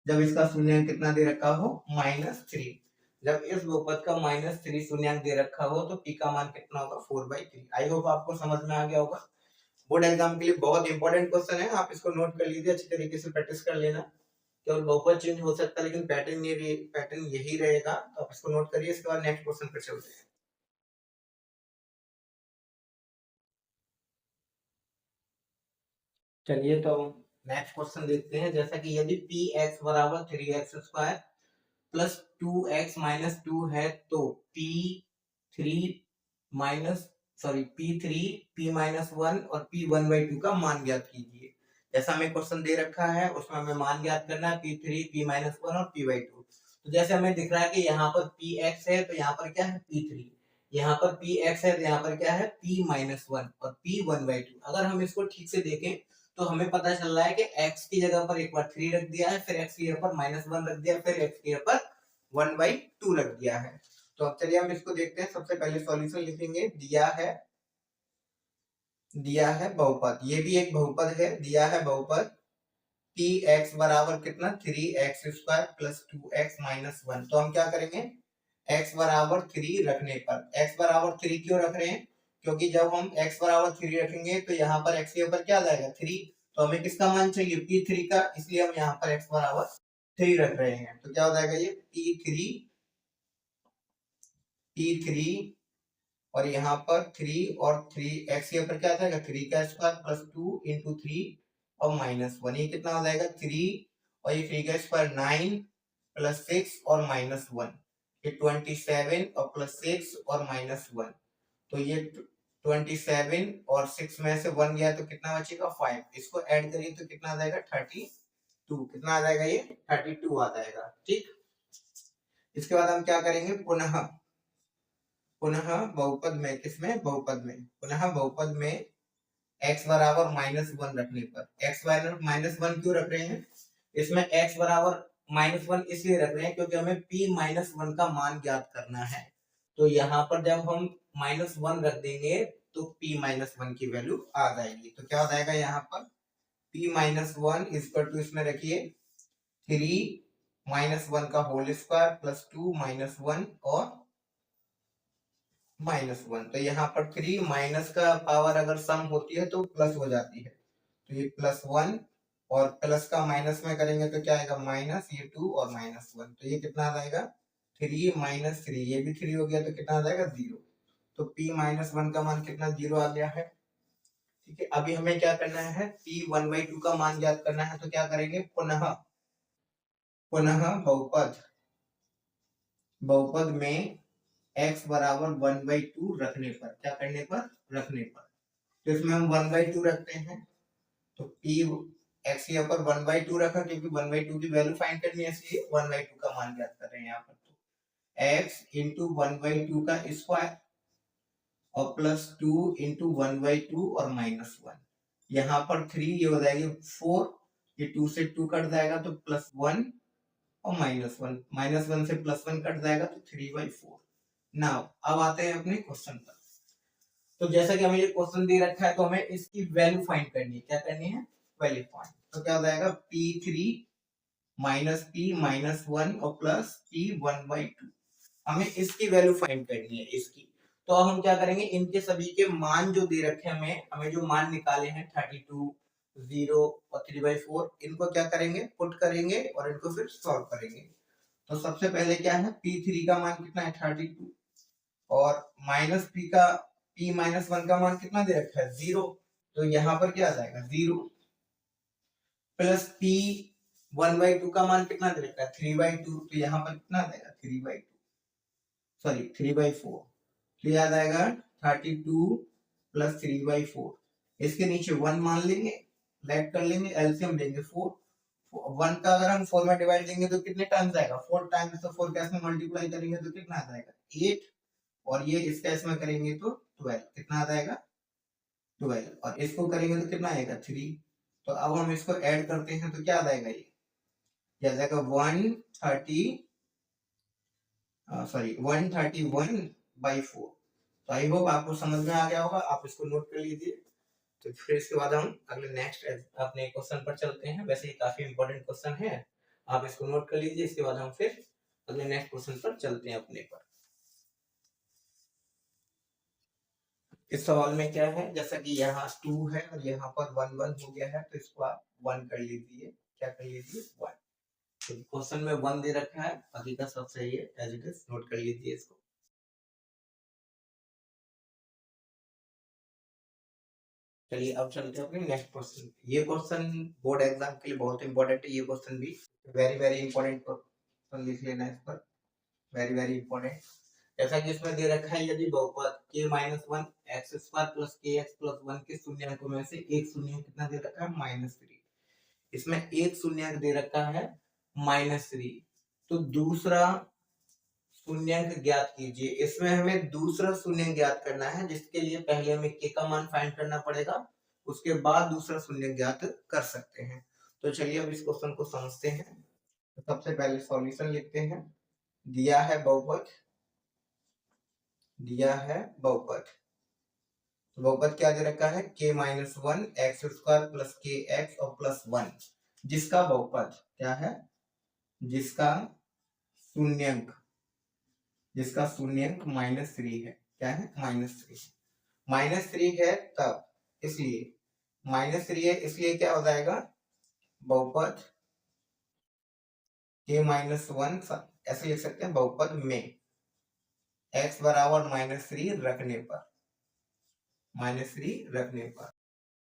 जब इसका शून्यांक कितना दे रखा हो -3। जब इस बहुपद का -3 शून्यांक दे रखा हो तो p का मान कितना होगा 4/3। आई होप आपको समझ में आ गया होगा। बोर्ड एग्जाम के लिए बहुत इंपॉर्टेंट क्वेश्चन है, आप इसको नोट कर लीजिए, अच्छी तरीके से प्रैक्टिस कर लेना। केवल बहुपद चेंज हो सकता है लेकिन पैटर्न यही रहेगा, तो आप इसको नोट करिए। इसके बाद नेक्स्ट क्वेश्चन पर चलते हैं। चलिए तो नेक्स्ट क्वेश्चन देखते हैं। जैसा कि यदि px बराबर 3x² प्लस 2x माइनस 2 है तो p3 p-1 और p1/2 का मान ज्ञात कीजिए। जैसा हमें क्वेश्चन दे रखा है उसमें हमें मान ज्ञात करना है p3, p-1 और p/2। तो जैसे हमें दिख रहा है कि यहाँ पर px है तो यहाँ पर क्या है p3, यहाँ पर px है तो यहाँ पर क्या है p-1 और p1/2। अगर हम इसको ठीक से देखें तो हमें पता चल रहा है कि x की जगह पर एक बार 3 रख दिया है, फिर x की जगह पर -1 रख दिया, फिर x की जगह पर 1/2 रख दिया है। तो अब चलिए हम इसको देखते हैं। सबसे पहले सॉल्यूशन लिखेंगे। दिया है बहुपद, ये भी एक बहुपद है। दिया है बहुपद px बराबर कितना 3x² प्लस 2x माइनस 1। तो हम क्या करेंगे, x बराबर 3 रखने पर, x बराबर 3 क्यों रख रहे हैं, क्योंकि जब हम x बराबर 3 रखेंगे तो यहाँ पर x के ऊपर क्या जाएगा 3, तो हमें किसका मान चाहिए p3 का, इसलिए हम यहाँ पर x बराबर 3 रख रहे हैं। तो क्या हो जाएगा ये p3 और यहाँ पर 3 और 3 x के ऊपर क्या जाएगा 3 का स्क्वायर प्लस 2 इंटू 3 और -1। ये कितना हो जाएगा 3 और ये 3 का स्क्वायर 9 प्लस 6 और -1, ये 27 और प्लस 6 और -1। तो ये 27 और 6 में से 1 गया तो कितना बचेगा 5। इसको ऐड करिए तो कितना आ जाएगा 32। कितना आ जाएगा ये 32 आ जाएगा। ठीक, इसके बाद हम क्या करेंगे, पुनः बहुपद में, किसमें बहुपद में, पुनः बहुपद में x बराबर -1 रखने पर, x बराबर -1 क्यों रख रहे हैं, इसमें x बराबर -1 इसलिए रख रहे हैं क्योंकि हमें p-1 का मान ज्ञात करना है। तो यहाँ पर जब हम -1 रख देंगे तो p-1 की वैल्यू आ जाएगी। तो क्या हो जाएगा यहाँ पर p-1 इक्वल टू, इसमें रखिए 3 -1 का होल स्क्वायर प्लस 2 -1 और -1। तो यहाँ पर 3 माइनस का पावर अगर सम होती है तो प्लस हो जाती है, तो ये +1 और प्लस का माइनस में करेंगे तो क्या आएगा माइनस, ये 2 और -1। तो ये कितना आ जाएगा 3 - 3, ये भी 3 हो गया तो कितना आ जाएगा 0। तो p-1 का मान कितना 0 आ गया है। ठीक है, अभी हमें क्या करना है p1/2 का मान ज्ञात करना है। तो क्या करेंगे, पुनः बहुपद में x बराबर 1/2 रखने पर, क्या करने पर, रखने पर, तो इसमें हम 1/2 रखते हैं। तो p x के ऊपर 1/2 रखा क्योंकि 1/2 की वैल्यू फाइंड करनी है, इसलिए 1/2 का मान ज्ञात कर रहे हैं यहाँ पर। तो x इंटू 1/2 का स्क्वायर और प्लस 2 इंटू 1/2 और -1। यहाँ पर 3 ये हो जाएगी 4, ये 2 से 2 कट जाएगा तो +1 और -1 से +1 कट जाएगा तो 3/4। नाउ अब आते हैं अपने क्वेश्चन पर। तो जैसा कि हमें ये क्वेश्चन दे रखा है तो हमें इसकी वैल्यू फाइंड करनी है। क्या करनी है, वैल्यू फाइंड। तो क्या हो जाएगा p3 माइनस p-1 और प्लस p1/2, हमें इसकी वैल्यू फाइंड करनी है इसकी। तो अब हम क्या करेंगे, इनके सभी के मान जो दे रखे हैं, हमें जो मान निकाले हैं 32, 0 और 3/4, इनको क्या करेंगे, पुट करेंगे और इनको फिर सॉल्व करेंगे। तो सबसे पहले क्या है, P3 का मान कितना है 32 और माइनस P-1 का मान कितना दे रखा है 0, तो यहाँ पर क्या आ जाएगा 0 प्लस P1/2 का मान कितना दे रखा है 3/2, तो यहाँ पर कितना आ जाएगा 3/4, तो यह आ जाएगा 32 प्लस 3/4, इसके नीचे 1 मान लेंगे, लेट कर लेंगे, एलसीएम लेंगे 4, 1 का अगर हम 4 में डिवाइड देंगे तो कितने टाइम्स आएगा 4 टाइम्स, तो 4 कैसे मल्टीप्लाई करेंगे तो कितना आ जाएगा 8, और ये इसका इसमें करेंगे तो 12, कितना आ जाएगा 12, और इसको करेंगे तो कितना आएगा 3, तो अब हम इसको ऐड करते हैं तो क्या आ जाएगा, ये आ जाएगा 131/4। तो आई होप आपको समझ में आ गया होगा, आप इसको नोट कर लीजिए। तो फिर इसके बाद हम अगले नेक्स्ट अपने क्वेश्चन पर चलते हैं। वैसे ये काफी इंपॉर्टेंट क्वेश्चन है, आप इसको नोट कर लीजिए। इसके बाद हम फिर अगले नेक्स्ट क्वेश्चन पर चलते हैं अपने पर। इस सवाल में क्या है, जैसा कि यहाँ 2 है और यहाँ पर 1 1 हो गया है, तो इसको आप 1 कर लीजिए, क्या कर लीजिए 1। तो क्वेश्चन में 1 दे रखा है, बाकी का सब सही है, एज इट इज नोट कर लीजिए इसको। चलिए अब चलते हैं अपने नेक्स्ट क्वेश्चन। ये क्वेश्चन बोर्ड एग्जाम के लिए बहुत इंपॉर्टेंट है, ये क्वेश्चन भी वेरी वेरी इंपॉर्टेंट क्वेश्चन लिख लेना है इस पर, वेरी वेरी इंपॉर्टेंट। जैसा कि इसमें दे रखा है, यदि बहुपद k-1 x² plus kx plus 1 के शून्यांकों में से एक शून्य कितना दे रखा है -3, इसमें एक शून्यंक दे रखा है -3, तो दूसरा शून्यंक ज्ञात कीजिए। इसमें हमें दूसरा शून्यंक ज्ञात करना है, जिसके लिए पहले हमें k का मान फाइंड करना पड़ेगा, उसके बाद दूसरा शून्यंक ज्ञात कर सकते हैं। तो चलिए अब इस क्वेश्चन को समझते हैं। तो सबसे पहले सॉल्यूशन लिखते हैं। दिया है बहुपद, बहुपद क्या दे रखा है k-1 x² प्लस kx और प्लस 1, जिसका बहुपद क्या है, जिसका शून्यंक -3 है, क्या है -3 है, तब इसलिए -3 है, इसलिए क्या हो जाएगा, बहुपद k-1 ऐसे लिख सकते हैं, बहुपद में x बराबर -3 रखने पर,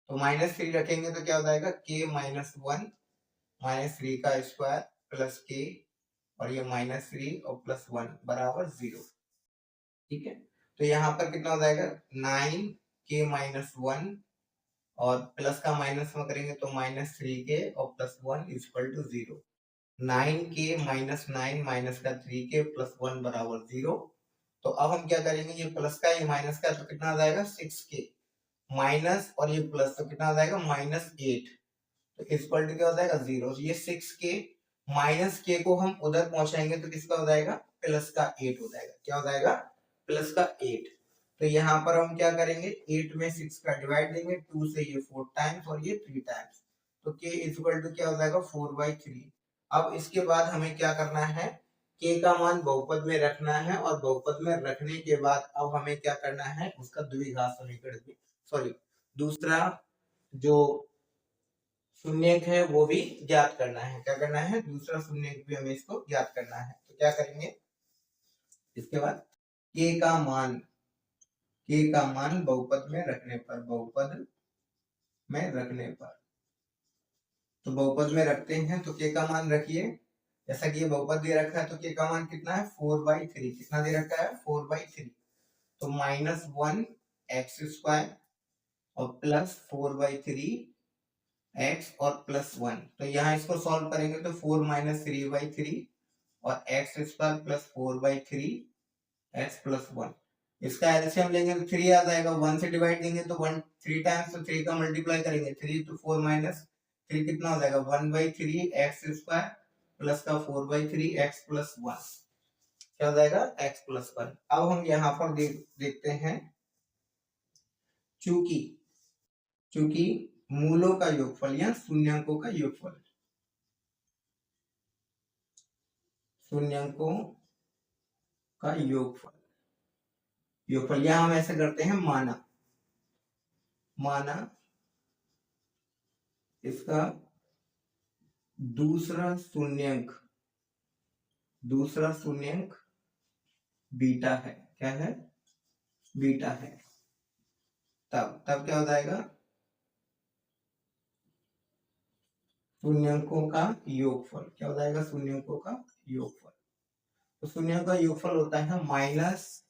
तो -3 रखेंगे तो क्या हो जाएगा k-1 -3 का स्क्वायर प्लस k और ये -3 और प्लस 1 बराबर 0, ठीक है। तो यहाँ पर कितना हो जाएगा 9k-1 और प्लस का माइनस में करेंगे तो -3k और plus 1 equal to 0, 9k -9 minus का 3k प्लस 1 बराबर 0। तो अब हम क्या करेंगे, ये प्लस का ये माइनस का, तो कितना आ जाएगा 6k माइनस और ये प्लस, तो कितना आ जाएगा -8, तो इक्वल टू क्या हो जाएगा 0। ये 6k माइनस k को हम उधर पहुंचाएंगे तो किसका हो जाएगा प्लस का 8 हो जाएगा, क्या हो जाएगा प्लस का 8। तो यहाँ पर हम क्या करेंगे, 8 में 6 का डिवाइड देंगे, 2 से ये 4 टाइम्स और ये 3 टाइम्स, तो k इक्वल टू क्या हो जाएगा 4/3। अब इसके बाद हमें क्या करना है, k का मान बहुपद में रखना है, और बहुपद में रखने के बाद अब हमें क्या करना है, उसका द्विघात समीकरण, सॉरी दूसरा जो शून्यक है वो भी ज्ञात करना है। क्या करना है, दूसरा शून्यक भी हमें इसको ज्ञात करना है। तो क्या करेंगे, इसके बाद k का मान बहुपद में रखने पर, तो बहुपद में रखते हैं, तो k का मान रखिए, जैसा कि ये बहुपद दे रखा है, तो k का मान कितना है 4/3, कितना दे रखा है 4/3, तो -1 x² और प्लस 4/3 x और प्लस 1, तो यहाँ इसको सॉल्व करेंगे तो 4 - 3/3 और x² प्लस 4/3 x प्लस 1, इसका एलसीएम लेंगे तो 3 आ जाएगा, 1 से डिवाइड देंगे तो 1 3 टाइम्स, तो 3 का मल्टीप्लाई करेंगे 3 तो 4 माइनस 3 कितना हो जाएगा 1/3 x² प्लस का 4/3 x प्लस 1, क्या हो जाएगा x प्लस 1। अब हम यहाँ पर देखते हैं, चूंकि मूलों का योगफल या शून्यंकों का योगफल योगफल। यहां हम ऐसे करते हैं, माना माना इसका दूसरा शून्यंक बीटा है। क्या है? बीटा है। तब क्या हो जाएगा? शून्यंकों का योगफल। क्या हो जाएगा? शून्यंकों का योगफल। तो शून्यंकों का योगफल होता है माइनस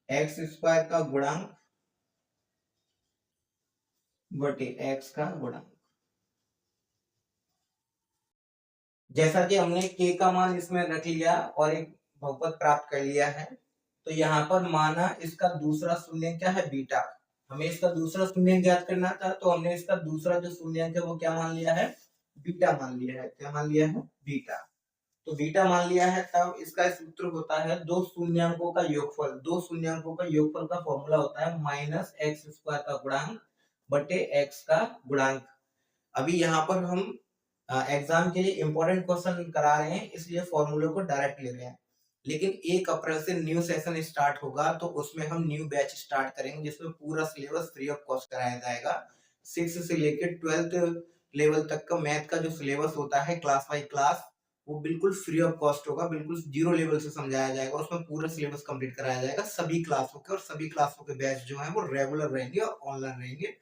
एक्स स्क्वायर का गुणांक बटे एक्स का गुणांक। जैसा कि हमने k का मान इसमें रख लिया और एक बहुपद प्राप्त कर लिया है, तो यहाँ पर माना इसका दूसरा शून्यंक क्या है? बीटा। हमें इसका दूसरा शून्यंक ज्ञात करना था, तो हमने इसका दूसरा जो शून्यंक है वो क्या मान लिया है? बीटा मान लिया है। क्या मान लिया है? बीटा। तो बीटा मान लिया है, तब इसका सूत्र होता है दो शून्यंकों का योगफल। दो शून्यंकों का योगफल का फॉर्मूला होता है माइनस एक्स स्क्वायर का गुणांक बटे एक्स का गुणांक। अभी यहाँ पर हम एग्जाम के लिए इंपॉर्टेंट क्वेश्चन करा रहे हैं, इसलिए फॉर्मूले को डायरेक्ट ले रहे हैं। लेकिन 1 अप्रैल से न्यू सेशन स्टार्ट होगा, तो उसमें हम न्यू बैच स्टार्ट करेंगे, जिसमें पूरा सिलेबस फ्री ऑफ कॉस्ट कराया जाएगा। 6 से लेकर 12th लेवल तक का मैथ का जो सिलेबस होता है क्लास बाय क्लास, वो बिल्कुल फ्री ऑफ कॉस्ट होगा, बिल्कुल जीरो लेवल से समझाया जाएगा। उसमें पूरा सिलेबस कंप्लीट कराया जाएगा सभी क्लासों के, और सभी क्लासों के बैच जो है वो रेगुलर रहेंगे और ऑनलाइन रहेंगे,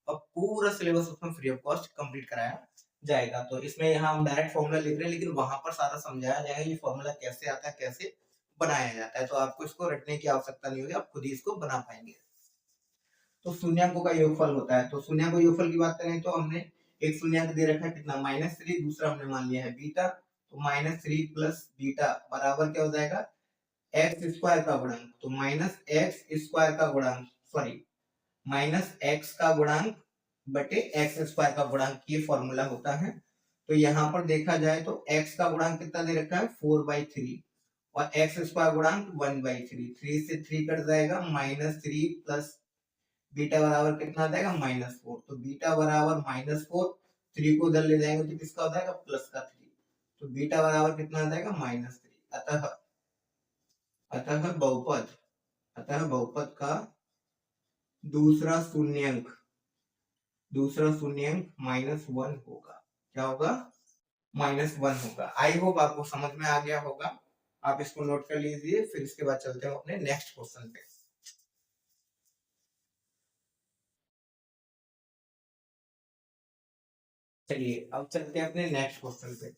और पूरा सिलेबस उसमें फ्री ऑफ कॉस्ट कंप्लीट कराया जाएगा। तो इसमें यहाँ हम डायरेक्ट फॉर्मूला लिख रहे हैं, लेकिन वहां पर सारा समझाया जाएगा ये फॉर्मूला कैसे आता है, कैसे बनाया जाता है। तो आपको इसको रटने की आवश्यकता नहीं होगी, आप खुद ही इसको बना पाएंगे। तो शून्यंकों का योगफल होता है। तो शून्यंकों योगफल की बात करें तो हमने एक शून्यंक दे रखा है कितना? -3। दूसरा हमने मान लिया है बीटा। तो -3 प्लस बीटा बराबर क्या हो जाएगा? एक्स स्क्वायर का गुणांक। तो माइनस एक्स स्क्वायर का गुणांक, सॉरी माइनस एक्स का गुणांक बटे एक्स स्क्वायर का गुणांक, ये फॉर्मूला होता है। तो यहाँ पर देखा जाए तो x का गुणांक कितना दे रखा है? 4/3, और एक्स स्क्वायर गुणांक 1/3। 3 से 3 कट जाएगा, -3 प्लस बीटा बराबर कितना आ जाएगा? -4। तो बीटा बराबर -4, 3 को उधर ले जाएंगे तो किसका हो जाएगा? प्लस का 3। तो बीटा बराबर कितना आ जाएगा? -3। अतः बहुपद का दूसरा शून्यंक -1 होगा। क्या होगा? -1 होगा। आई होप आपको समझ में आ गया होगा। आप इसको नोट कर लीजिए, फिर इसके बाद चलते हैं अपने नेक्स्ट क्वेश्चन पे। चलिए अब चलते हैं अपने नेक्स्ट क्वेश्चन पे।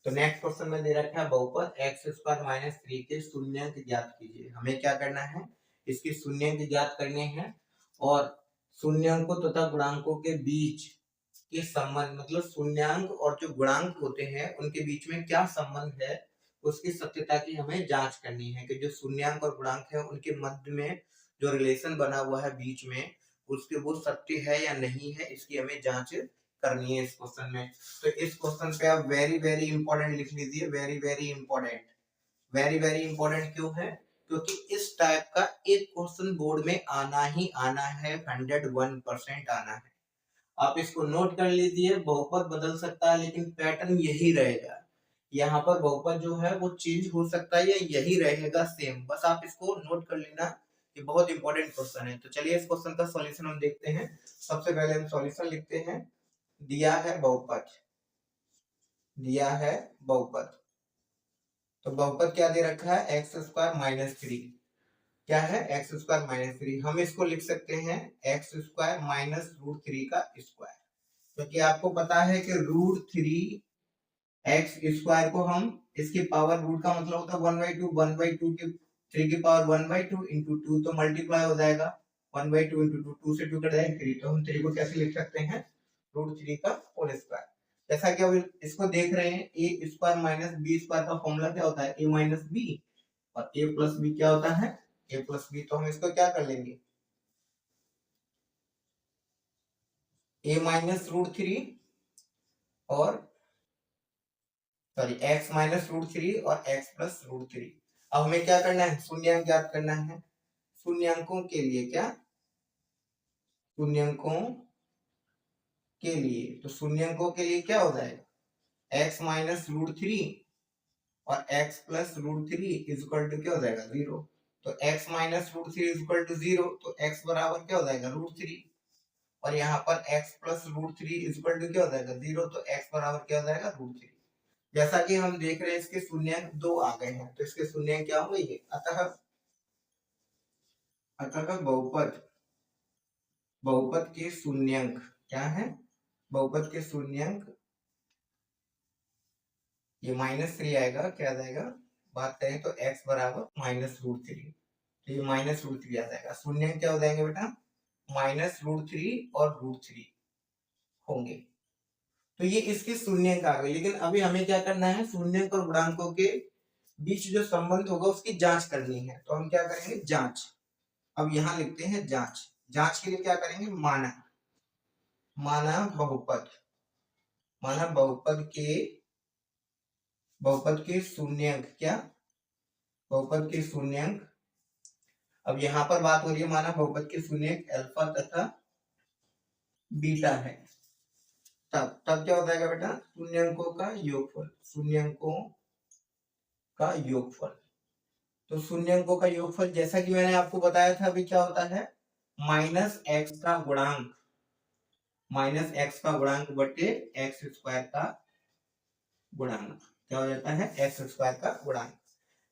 तो नेक्स्ट क्वेश्चन में दे रखा है बहुपद एक्स स्क्वायर माइनस 3 के शून्यंक ज्ञात कीजिए। हमें क्या करना है? इसके शून्यंक ज्ञात करने हैं, और शून्यंकों तथा गुणांकों के बीच के संबंध, मतलब शून्यंक और जो गुणांक होते हैं उनके बीच में क्या संबंध है, उसकी सत्यता की हमें जांच करनी है कि जो शून्यंक और गुणांक है उनके मध्य में जो रिलेशन बना हुआ है बीच में, उसके वो सत्य है या नहीं है, इसकी हमें जांच करनी है इस क्वेश्चन में। तो इस क्वेश्चन पे आप वेरी वेरी इंपॉर्टेंट लिख लीजिए, very very important. Very very important क्यों है? क्योंकि इस टाइप का एक क्वेश्चन बोर्ड में आना ही आना है, 101% आना है। आप इसको नोट कर लीजिए। बहुपद बदल सकता है, लेकिन पैटर्न यही रहेगा। यहाँ पर बहुपद जो है वो चेंज हो सकता है या यही रहेगा सेम, बस आप इसको नोट कर लेना। ये बहुत इंपॉर्टेंट क्वेश्चन है। तो चलिए इस क्वेश्चन का सॉल्यूशन हम देखते हैं। सबसे पहले हम सॉल्यूशन लिखते हैं। दिया है बहुपद, तो बहुपद क्या दे रखा है? X square minus 3। क्या है? X square minus 3। हम इसको लिख सकते हैं एक्स स्क्वायर माइनस √3 का स्क्वायर, क्योंकि आपको पता है कि √3 एक्स स्क्वायर को हम इसकी पावर, रूट का मतलब होता है 1/2, 1/2 की 3 की पावर 1/2 इंटू 2, तो मल्टीप्लाई हो जाएगा 1/2 इंटू 2, 2 से 2 कट जाएगा 3। तो हम 3 को कैसे लिख सकते हैं? √3 का होल स्क्वायर। जैसा कि अब इसको देख रहे हैं, ए स्क्वायर माइनस बी स्क्वायर का फॉर्मूला क्या होता है? ए माइनस बी, और ए प्लस बी क्या होता है? ए प्लस बी। तो हम इसको क्या कर लेंगे? ए माइनस √3 और सॉरी एक्स माइनस √3 और एक्स प्लस √3। अब हमें क्या करना है? शून्यंक ज्ञात करना है। शून्यंकों के लिए क्या? शून्यंकों के लिए, तो शून्यंकों के लिए क्या हो जाएगा? एक्स माइनस √3 और x plus √3 is equal to क्या हो जाएगा? 0। तो x minus root three is equal to 0, तो x बराबर क्या हो जाएगा रूट थ्री, और यहाँ पर x plus root three is equal to क्या हो जाएगा 0, तो x बराबर क्या हो जाएगा रूट थ्री। जैसा कि हम देख रहे हैं इसके शून्यंक 2 आ गए हैं, तो इसके शून्यंक क्या होंगे ये, अतः बहुपद बहुपद के शून्यंक क्या है, बहुपद के शून्यंक ये -3 आएगा, क्या आ जाएगा, बात करें तो x बराबर माइनस रूट थ्री, तो ये माइनस रूट थ्री आ जाएगा। शून्यंक क्या हो जाएंगे बेटा, माइनस रूट थ्री और रूट थ्री होंगे। तो ये इसके शून्यंक आ गए, लेकिन अभी हमें क्या करना है, शून्यंक और गुणांकों के बीच जो संबंध होगा उसकी जांच करनी है। तो हम क्या करेंगे, जांच। अब यहाँ लिखते हैं जांच। जांच के लिए क्या करेंगे, माना माना बहुपद, माना बहुपद के शून्यंक, क्या, बहुपद के शून्यंक। अब यहाँ पर बात हो रही है, माना बहुपद के शून्यंक अल्फा तथा बीटा है, तब क्या हो जाएगा बेटा, शून्यंकों का योगफल, शून्यंकों का योगफल। तो शून्यंकों का योगफल जैसा कि मैंने आपको बताया था अभी क्या होता है, माइनस एक्स का गुणांक, माइनस एक्स का गुणांक बटे एक्स स्क्वायर का गुणांक, क्या हो जाता है, एक्स स्क्वायर का गुणांक।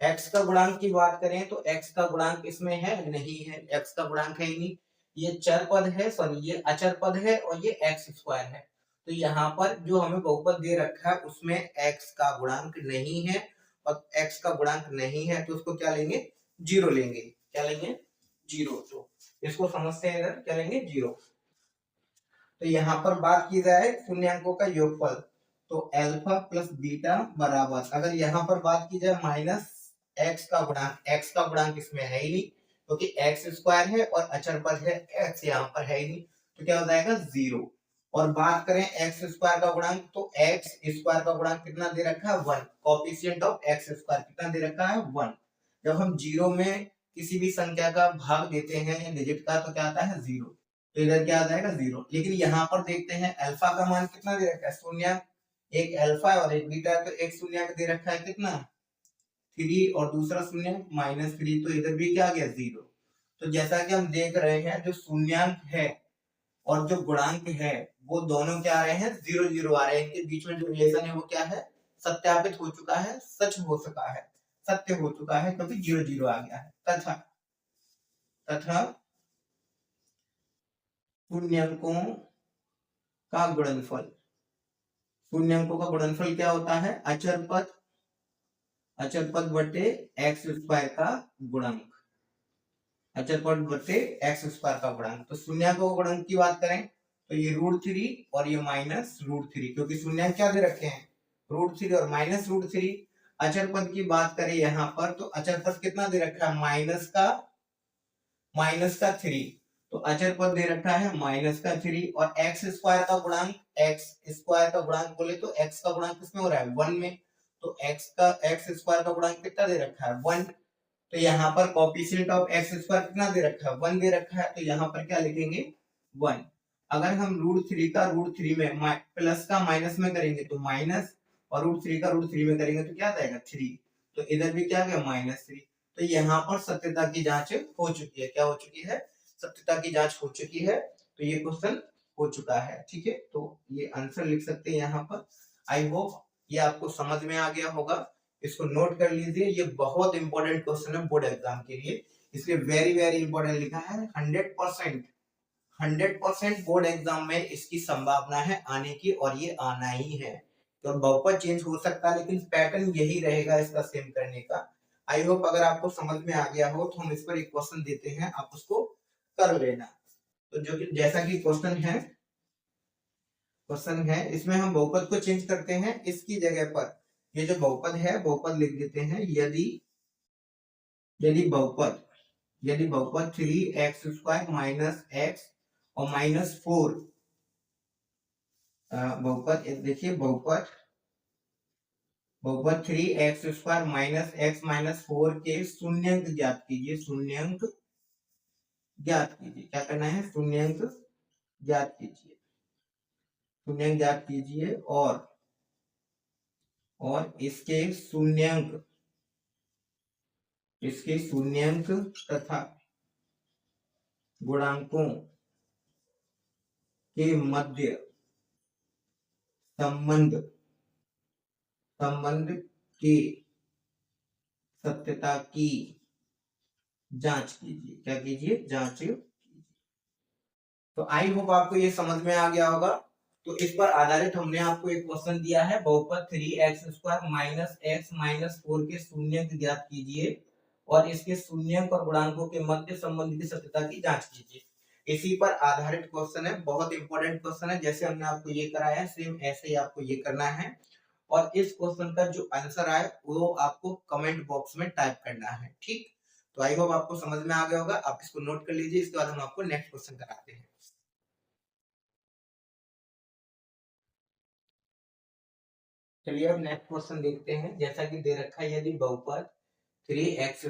एक्स का गुणांक की बात करें तो एक्स का गुणांक इसमें है नहीं है, एक्स का गुणांक है ही नहीं, ये चर पद है, सॉरी ये अचर पद है, और ये एक्स स्क्वायर है। तो यहाँ पर जो हमें बहुपद दे रखा है उसमें एक्स का गुणांक नहीं है, और एक्स का गुणांक नहीं है तो उसको क्या लेंगे, जीरो लेंगे, क्या लेंगे, जीरो। तो इसको समझते हैं इधर, क्या लेंगे, जीरो। तो यहाँ पर बात की जाए शून्यंकों का योगफल, तो अल्फा प्लस बीटा बराबर, अगर यहाँ पर बात की जाए माइनस एक्स का गुणांक, एक्स का गुणांक इसमें है ही नहीं क्योंकि तो एक्स स्क्वायर है और अचर पद है एक्स यहाँ पर है ही नहीं, तो क्या हो जाएगा जीरो। और बात करें एक्स स्क्वायर का गुणांक, तो एक्स स्क्वायर का गुणांक कितना दे रखा है, one, coefficient of x square कितना दे रखा है, वन। जब हम जीरो में किसी भी संख्या का भाग देते हैं डिजिट का, तो क्या आता है, जीरो, तो इधर क्या आ जाएगा, जीरो। लेकिन यहाँ पर देखते हैं अल्फा का मान कितना दे रखा है, शून्य, एक अल्फा और एक बीटा, तो एक शून्य दे रखा है कितना, थ्री, और दूसरा शून्य -3, तो इधर भी क्या आ गया, जीरो। तो जैसा कि हम देख रहे हैं जो शून्यंक है और जो गुणांक है वो दोनों क्या आ रहे हैं, जीरो जीरो आ रहे हैं, इनके बीच में जो रिलेशन है वो क्या है, सत्यापित हो चुका है, सच हो चुका है, सत्य हो चुका है, क्योंकि जीरो जीरो आ गया है। तथा तथा शून्यंकों का गुणनफल, शून्यंकों का गुणनफल क्या होता है, अचर पद बटे एक्स स्क्वायर का गुणांक, अचर पद बटे एक्स स्क्वायर का गुणांक। तो शून्यंकों का गुणांक की बात करें तो ये रूट थ्री और ये माइनस रूट थ्री, क्योंकि शून्यंक क्या दे रखे हैं, रूट थ्री और माइनस रूट थ्री। अचर पद की बात करें यहाँ पर, तो अचर पद कितना दे रखा है, माइनस का थ्री, तो अचर पद दे रखा है माइनस का थ्री, और एक्स स्क्वायर का गुणांक, एक्स स्क्वायर का गुणांक बोले तो एक्स का गुणांक किसमें हो रहा है, वन में, तो एक्स स्क्वायर का गुणांक कितना दे रखा है, वन। तो यहाँ पर कोएफिशिएंट ऑफ एक्स स्क्वायर कितना दे रखा है, वन दे रखा है, तो यहाँ पर क्या लिखेंगे, वन। अगर हम रूट थ्री का रूट थ्री में प्लस का माइनस में करेंगे तो माइनस, और रूट थ्री का रूट थ्री में करेंगे तो क्या आएगा, थ्री, तो इधर भी क्या गया, -3। तो यहाँ पर सत्यता की जांच हो चुकी है, क्या हो चुकी है, सत्यता की जांच हो चुकी है। तो ये क्वेश्चन हो चुका है, ठीक है, तो ये आंसर लिख सकते हैं यहाँ पर। आई होप ये आपको समझ में आ गया होगा, इसको नोट कर लीजिए, ये बहुत इंपॉर्टेंट क्वेश्चन है बोर्ड एग्जाम के लिए, इसलिए वेरी वेरी इंपॉर्टेंट लिखा है, 100% बोर्ड एग्जाम में इसकी संभावना है आने की, और ये आना ही है। तो बहुपद चेंज हो सकता है लेकिन पैटर्न यही रहेगा इसका सेम करने का। आई होप अगर आपको समझ में आ गया हो, तो हम इस पर एक क्वेश्चन देते हैं, आप उसको कर लेना। तो जो कि जैसा कि क्वेश्चन है इसमें हम बहुपद को चेंज करते हैं, इसकी जगह पर ये जो बहुपद है बहुपद लिख देते हैं, यदि यदि बहुपद यदि बहुपद 3x² माइनस एक्स और -4, बहुपद देखिए, बहुपद 3x² माइनस एक्स -4 के शून्यंक ज्ञात कीजिए, शून्यंक ज्ञात कीजिए, क्या करना है, शून्यंक ज्ञात कीजिए, शून्यंक ज्ञात कीजिए, और इसके शून्यंक इसके शून्यंक तथा गुणांकों के मध्य संबंध की सत्यता की जांच कीजिए। क्या कीजिए? जांच कीजिए। तो आई होप आपको ये समझ में आ गया होगा। तो इस पर आधारित हमने आपको एक क्वेश्चन दिया है, बहुपद 3x² माइनस x माइनस 4 के शून्यंक ज्ञात कीजिए और इसके शून्यंक और गुणांकों के मध्य संबंध की सत्यता की जांच कीजिए। इसी पर आधारित क्वेश्चन है, बहुत इंपॉर्टेंट क्वेश्चन है। जैसे हमने आपको ये कराया है सेम ऐसे ही आपको ये करना है और इस क्वेश्चन का जो आंसर आए वो आपको कमेंट बॉक्स में टाइप करना है। ठीक, तो आई होप आपको समझ में आ गया होगा। आप इसको नोट कर लीजिए, इसके बाद हम आपको नेक्स्ट क्वेश्चन कराते हैं। चलिए अब नेक्स्ट क्वेश्चन देखते हैं। जैसा कि दे रखा है, यदि बहुपद 3x²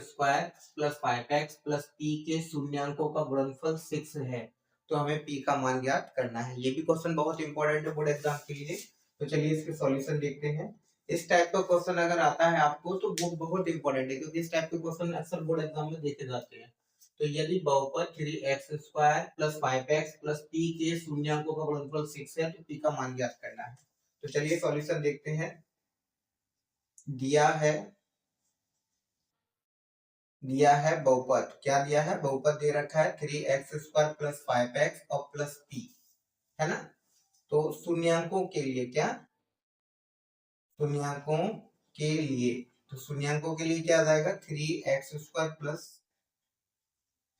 plus 5x plus p के शून्यंकों का गुणनफल 6 है तो हमें p का मान ज्ञात करना है। ये भी क्वेश्चन बहुत इंपॉर्टेंट है बोर्ड एग्जाम के लिए। तो चलिए इसके सॉल्यूशन देखते हैं। इस टाइप का क्वेश्चन अगर आता है आपको तो वो बहुत इंपॉर्टेंट है, क्योंकि इस टाइप के क्वेश्चन अक्सर बोर्ड एग्जाम में देखे जाते हैं। तो यदि बहुपद 3x² plus 5x plus p के शून्यंकों का गुणनफल 6 है तो p का मान ज्ञात करना है। तो चलिए सॉल्यूशन देखते हैं। दिया है बहुपद, क्या दिया है? बहुपद दे रखा है 3x² प्लस 5x और प्लस p, है ना। तो शून्यंकों के लिए क्या? शून्यंकों के लिए, तो शून्यंकों के लिए क्या आ जाएगा? 3x² plus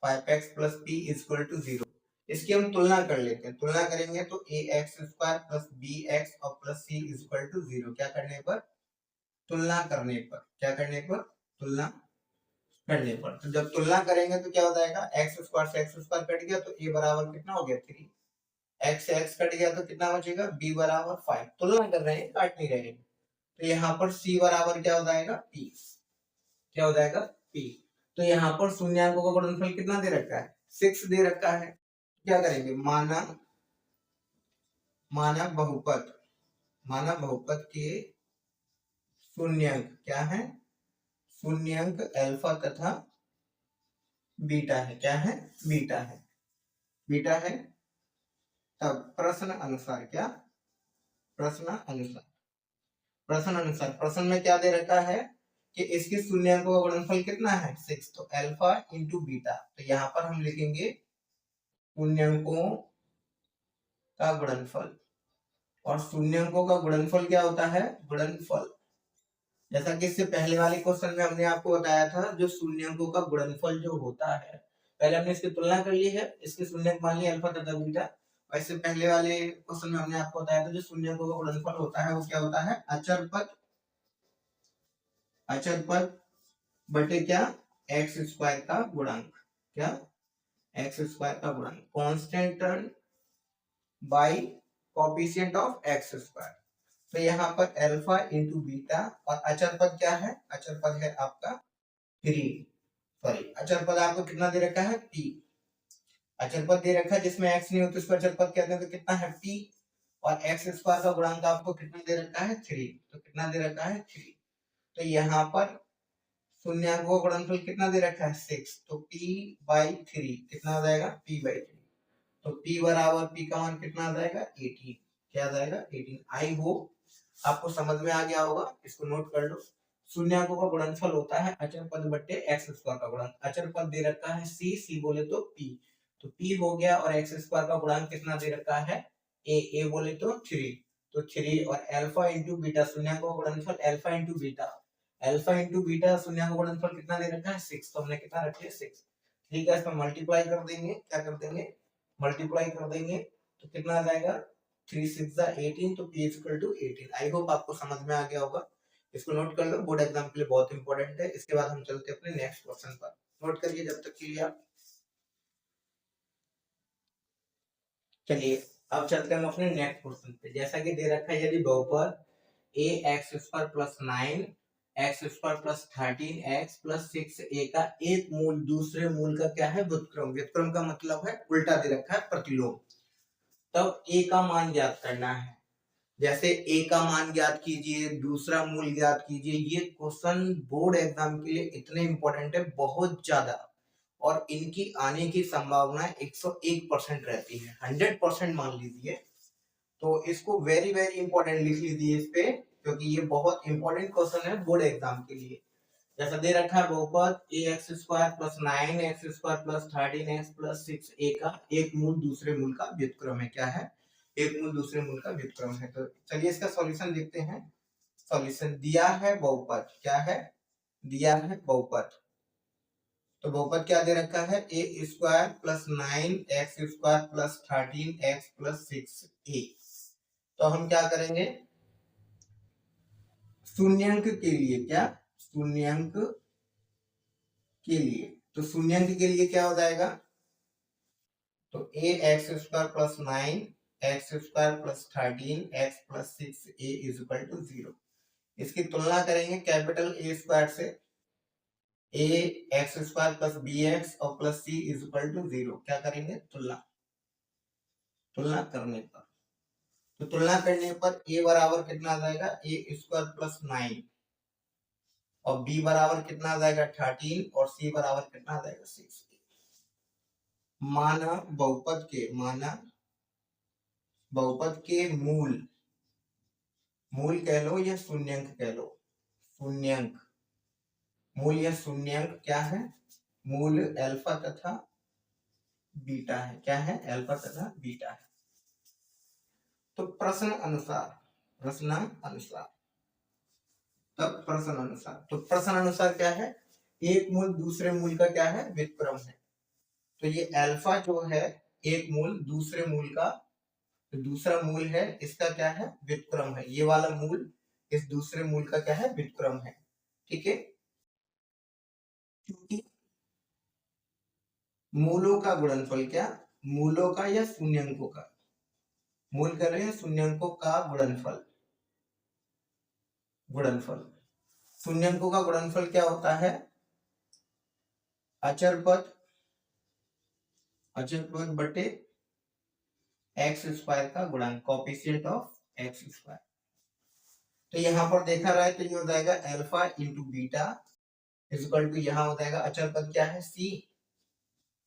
5x plus p equal to 0। इसकी हम तुलना कर लेते हैं। तुलना करेंगे तो ax² प्लस bx और प्लस c इक्वल टू 0। क्या करने पर? तुलना करने पर। क्या करने पर? तुलना करने पर। तो जब तुलना करेंगे तो क्या हो जाएगा? x² से x² कट गया तो a बराबर कितना हो गया? 3। x से x कट गया तो कितना बचेगा? b बराबर 5। तुलना कर रहे हैं, काट नहीं रहे हैं। तो यहाँ पर c बराबर क्या हो जाएगा? p। क्या हो जाएगा? p। तो यहाँ पर शून्यंकों का गुणनफल कितना दे रखा है? 6 दे रखा है। क्या करेंगे? माना बहुपद के शून्यंक क्या है? शून्यंक अल्फा तथा बीटा है। क्या है? बीटा है। बीटा है। तब प्रश्न अनुसार क्या? प्रश्न अनुसार प्रश्न में क्या दे रखा है कि इसके शून्यंकों का गुणनफल कितना है? 6। तो अल्फा इंटू बीटा, तो यहाँ पर हम लिखेंगे शून्यंकों का गुणनफल। और शून्यंकों का गुणनफल क्या होता है? गुणनफल, जैसा कि इससे पहले वाले क्वेश्चन में हमने आपको बताया था, जो शून्यंकों का गुणनफल जो होता है, पहले हमने इसकी तुलना कर ली है, इसके शून्यंक मान लिए अल्फा तथा बीटा। और इससे पहले वाले क्वेश्चन में हमने आपको बताया था जो शून्यंकों का गुणनफल होता है वो क्या होता है? अचर पद बटे क्या? x² का गुणांक। क्या? x² का गुणांक, constant term by coefficient of x²। तो यहाँ पर अल्फा इंटू बीटा, और अचर पद क्या है? अचर पद है आपका 3। सॉरी, अचर पद आपको कितना दे रखा है? p। अचर पद दे रखा है जिसमें x नहीं हो तो उसको अचर पद कहते हैं। तो कितना है? p। और x² का गुणांक आपको कितना दे रखा है? 3। तो कितना दे रखा है? 3। तो यहाँ पर शून्यंकों का गुणनफल कितना दे रखा है? 6। तो p/3 कितना आ जाएगा? p/3। तो p बराबर p का मान कितना आ जाएगा? 18। क्या आ जाएगा? 18। आई होप आपको समझ में आ गया होगा, इसको नोट कर लो। शून्यंकों का गुणनफल होता है अचर पद बटे x² का गुणांक। अचर पद दे रखा है c बोले तो p, तो p हो गया, और x² का गुणांक कितना दे रखा है? a बोले तो 3। तो 3 और अल्फा इंटू बीटा, शून्यंकों का गुणनफल अल्फा इंटू बीटा शून्यंकों का गुणनफल कितना दे रखा है? 6। तो हमने कितना रख लिया? 6। ठीक है, इसमें मल्टीप्लाई कर देंगे। क्या कर देंगे? मल्टीप्लाई कर देंगे तो कितना आ जाएगा? 3 6 18। तो p equal to 18। I hope आपको समझ में आ गया होगा। इसको नोट कर लो, बोर्ड एग्जाम के लिए बहुत इंपॉर्टेंट है। इसके बाद हम चलते हैं अपने नेक्स्ट क्वेश्चन पर। नोट करिए जब तक के लिए आप। चलिए अब चलते हैं हम अपने नेक्स्ट क्वेश्चन पे। जैसा कि दे रखा है, यदि बहुपद ax² plus 9 x² plus 13x plus 6a का एक मूल दूसरे मूल का क्या है? व्युत्क्रम। व्युत्क्रम का मतलब है उल्टा दे रखा है, प्रतिलोम। तब a का मान ज्ञात करना है। जैसे a का मान ज्ञात कीजिए, दूसरा मूल ज्ञात कीजिए। ये क्वेश्चन बोर्ड एग्जाम के लिए इतने इंपॉर्टेंट है, बहुत ज्यादा, और इनकी आने की संभावना 101% रहती है, 100% मान लीजिए। तो इसको वेरी वेरी इंपॉर्टेंट लिख लीजिए इस पे, क्योंकि ये बहुत इंपॉर्टेंट क्वेश्चन है बोर्ड एग्जाम के लिए। जैसा दे रखा है बहुपद ax² plus 9x² plus 13x plus 6a का एक मूल दूसरे मूल का व्युत्क्रम है। क्या है? एक मूल दूसरे मूल का व्युत्क्रम है। तो चलिए इसका सॉल्यूशन देखते हैं। सॉल्यूशन दिया है बहुपद, क्या है? दिया है बहुपद। तो बहुपद क्या दे रखा है? a² plus 9x² plus 13x plus 6a। तो हम क्या करेंगे? शून्यंक के लिए, क्या शून्यंक के लिए, तो शून्यंक के लिए क्या हो जाएगा? तो ax² plus 9x² plus 13x plus 6a is equal to 0। इसकी तुलना करेंगे कैपिटल A² से, ax² प्लस bx और plus c is equal to 0। क्या करेंगे? तुलना। तुलना करने पर, तो तुलना करने पर a बराबर कितना आ जाएगा? a² प्लस 9 और b बराबर कितना आ जाएगा? 13 और c बराबर कितना आ जाएगा? 6। माना बहुपद के मूल, मूल कह लो या शून्यंक कह लो, शून्यंक, मूल या शून्यंक क्या है? मूल अल्फा तथा बीटा है। क्या है? अल्फा तथा बीटा है। तो प्रश्न अनुसार, तो प्रश्न अनुसार क्या है? एक मूल दूसरे मूल का क्या है? व्युत्क्रम है। तो ये अल्फा जो है एक मूल दूसरे मूल का, तो दूसरा मूल है इसका क्या है? व्युत्क्रम है। ये वाला मूल इस दूसरे मूल का क्या है? व्युत्क्रम है। ठीक है। क्योंकि मूलों का गुणनफल, क्या मूलों का या शून्यंकों का, मूल कर रहे हैं शून्यंकों का गुणनफल, गुणनफल शून्यंकों का गुणनफल क्या होता है? अचर पद बटे x² का गुणांक, कोएफिशिएंट ऑफ x²। तो यहाँ पर देखा रहा है तो ये हो जाएगा alpha into beta is equal to, यहाँ हो जाएगा अचर पद क्या है? c,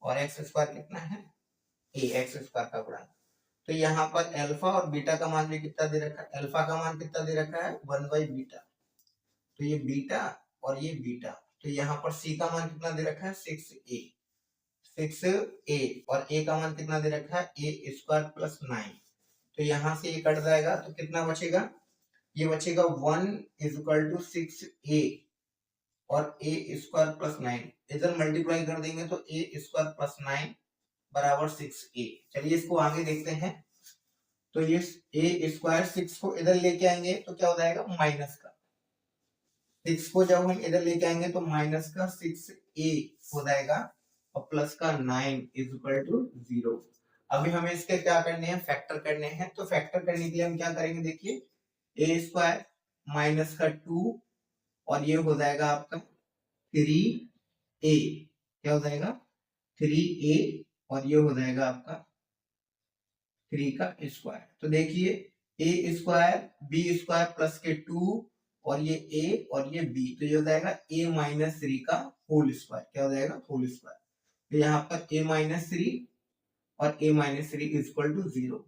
और x² कितना है? a, x² का गुणांक। तो यहाँ पर अल्फा और बीटा का मान भी कितना दे रखा है? अल्फा का मान कितना दे रखा है? 1/बीटा। तो ये बीटा और ये बीटा, तो यहाँ पर c का मान कितना दे रखा है? 6a, 6a, और a का मान कितना दे रखा है? a² plus 9। तो यहाँ से ये कट जाएगा तो कितना बचेगा? ये बचेगा 1 इज इक्वल टू 6a और a² प्लस 9, इधर मल्टीप्लाई कर देंगे तो a² प्लस 9 बराबर 6a। चलिए इसको आगे देखते हैं। तो ये a² 6 को इधर लेके आएंगे तो क्या हो जाएगा? माइनस का 6 को जब हम इधर लेके आएंगे तो माइनस का 6a हो जाएगा और प्लस का 9 इज इक्वल टू 0। अभी हमें इसके क्या करने हैं? फैक्टर करने हैं। तो फैक्टर करने के लिए हम क्या करेंगे? देखिए a² माइनस का 2 और ये हो जाएगा आपका 3a, क्या हो जाएगा? 3a और ये हो जाएगा आपका 3 का स्क्वायर। तो देखिए a² b² प्लस के 2 और ये a और ये b, तो ये हो जाएगा a माइनस 3 का होल स्क्वायर। क्या हो जाएगा? Whole square. तो यहाँ पर a माइनस 3 और a minus 3 is equal to 0।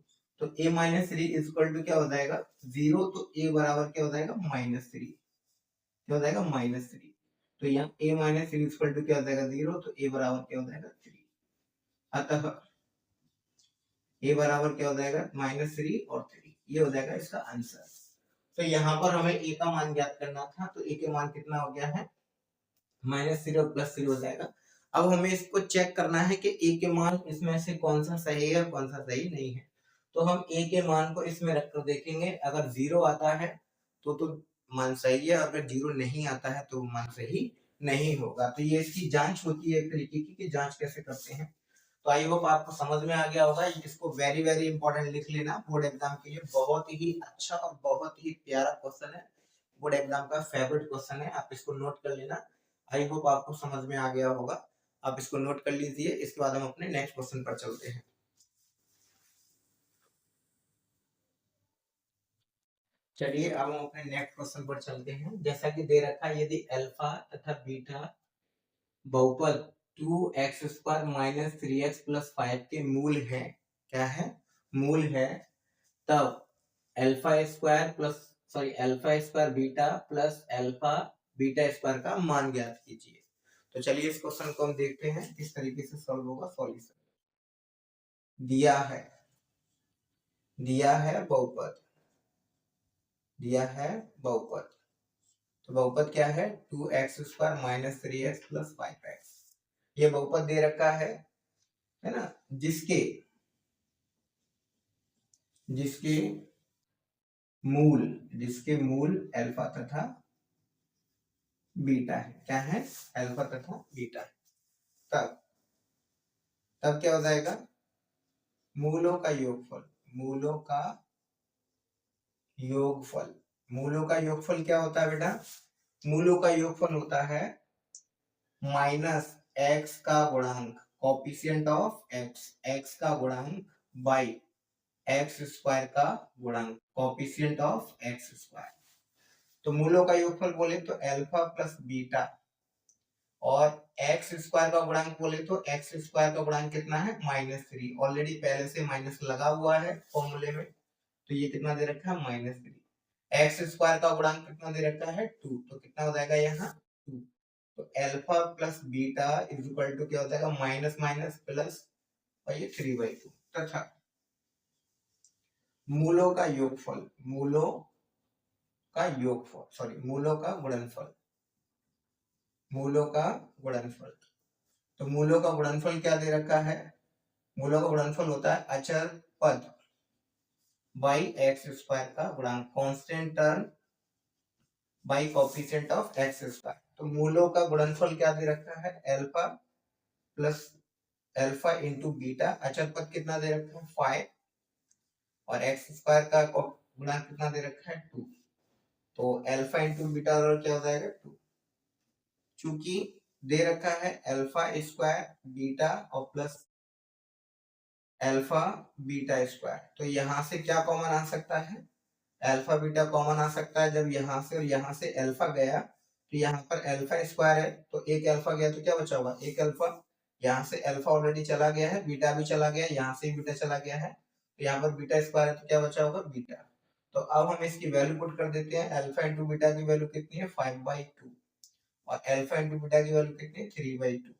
तो a minus 3 is equal to क्या हो जाएगा? 0। तो a बराबर क्या हो जाएगा? -3। क्या हो जाएगा? -3। तो यहाँ a minus 3 is equal to क्या हो जाएगा? 0। तो a बराबर क्या हो जाएगा? 3। अतः a बराबर क्या हो जाएगा? -3 और 3। ये हो जाएगा इसका आंसर। तो यहाँ पर हमें a का मान ज्ञात करना था, तो a के मान कितना हो गया है? -3 और +3 हो जाएगा। अब हमें इसको चेक करना है कि a के मान इसमें से कौन सा सही है और कौन सा सही नहीं है। तो हम a के मान को इसमें रखकर देखेंगे। अगर 0 आता है तो मान सही है, अगर 0 नहीं आता है तो मान सही नहीं होगा। तो ये इसकी जांच होती है एक तरीके की, कि जांच कैसे करते हैं। तो आई होप आपको समझ में आ गया होगा। इसको वेरी वेरी इंपॉर्टेंट लिख लेना बोर्ड एग्जाम के लिए। बहुत ही अच्छा और बहुत ही प्यारा क्वेश्चन है, बोर्ड एग्जाम का फेवरेट क्वेश्चन है। आप इसको नोट कर लेना। आई होप आपको समझ में आ गया होगा। आप इसको नोट कर लीजिए। इसके बाद हम अपने नेक्स्ट क्वेश्चन पर चलते हैं। चलिए अब हम अपने नेक्स्ट क्वेश्चन पर चलते हैं। जैसा कि दे रखा है, यदि अल्फा तथा बीटा बहुपद 2x² माइनस 3x प्लस 5 के मूल है, क्या है, मूल है, तब alpha square beta plus alpha beta square का मान ज्ञात कीजिए। तो चलिए इस क्वेश्चन को हम देखते हैं किस तरीके से सॉल्व होगा। सॉल्यूशन दिया है बहुपद, दिया है बहुपद। तो बहुपद क्या है, 2x² minus 3x plus 5x। ये बहुपद दे रखा है ना, जिसके मूल अल्फा तथा बीटा है। क्या है, अल्फा तथा बीटा है। तब क्या हो जाएगा, मूलों का योगफल क्या होता है बेटा, मूलों का योगफल होता है माइनस एक्स का गुणांक, कोएफिशिएंट ऑफ एक्स का गुणांक बाई एक्स स्क्वायर का गुणांक, कोएफिशिएंट ऑफ एक्स स्क्वायर। तो मूलों का योगफल बोले तो अल्फा प्लस बीटा, और एक्स स्क्वायर का गुणांक बोले तो एक्स स्क्वायर का गुणांक कितना है, -3। ऑलरेडी पहले से माइनस लगा हुआ है फॉर्मूले में, तो ये कितना दे रखा है, -3। एक्स स्क्वायर का गुणांक कितना दे रखा है, 2, तो कितना हो जाएगा यहाँ 2। तो alpha plus beta is equal to क्या हो जाएगा, माइनस माइनस प्लस, और ये 3/2 तथा मूलों का गुणनफल। तो मूलों का गुणनफल क्या दे रखा है, मूलों का गुणनफल होता है अचर पद बाई एक्स स्क्वायर का गुणांक, constant term by coefficient of x square. तो मूलों का गुणनफल क्या दे रखा है, अल्फा इंटू बीटा, अचर पद कितना दे रखा है 5, और एक्स स्क्वायर का गुणांक कितना दे रखा है 2। तो अल्फा इंटू बीटा और क्या हो जाएगा 2। चूंकि दे रखा है अल्फा स्क्वायर बीटा और प्लस अल्फा बीटा स्क्वायर, तो यहाँ से क्या कॉमन आ सकता है, अल्फा बीटा कॉमन आ सकता है। जब यहाँ से और यहाँ से अल्फा गया, तो यहाँ पर अल्फा स्क्वायर है, तो एक अल्फा गया तो क्या बचा होगा, एक अल्फा। यहाँ से अल्फा ऑलरेडी चला गया है, बीटा भी चला गया, यहाँ से बीटा चला गया है, तो यहाँ पर बीटा स्क्वायर है, तो क्या बचा होगा, बीटा। तो अब हम इसकी वैल्यू पुट कर देते हैं। अल्फा इंटू बीटा की वैल्यू कितनी है, 5/2, और अल्फा इंटू बीटा की वैल्यू कितनी है, 3/2।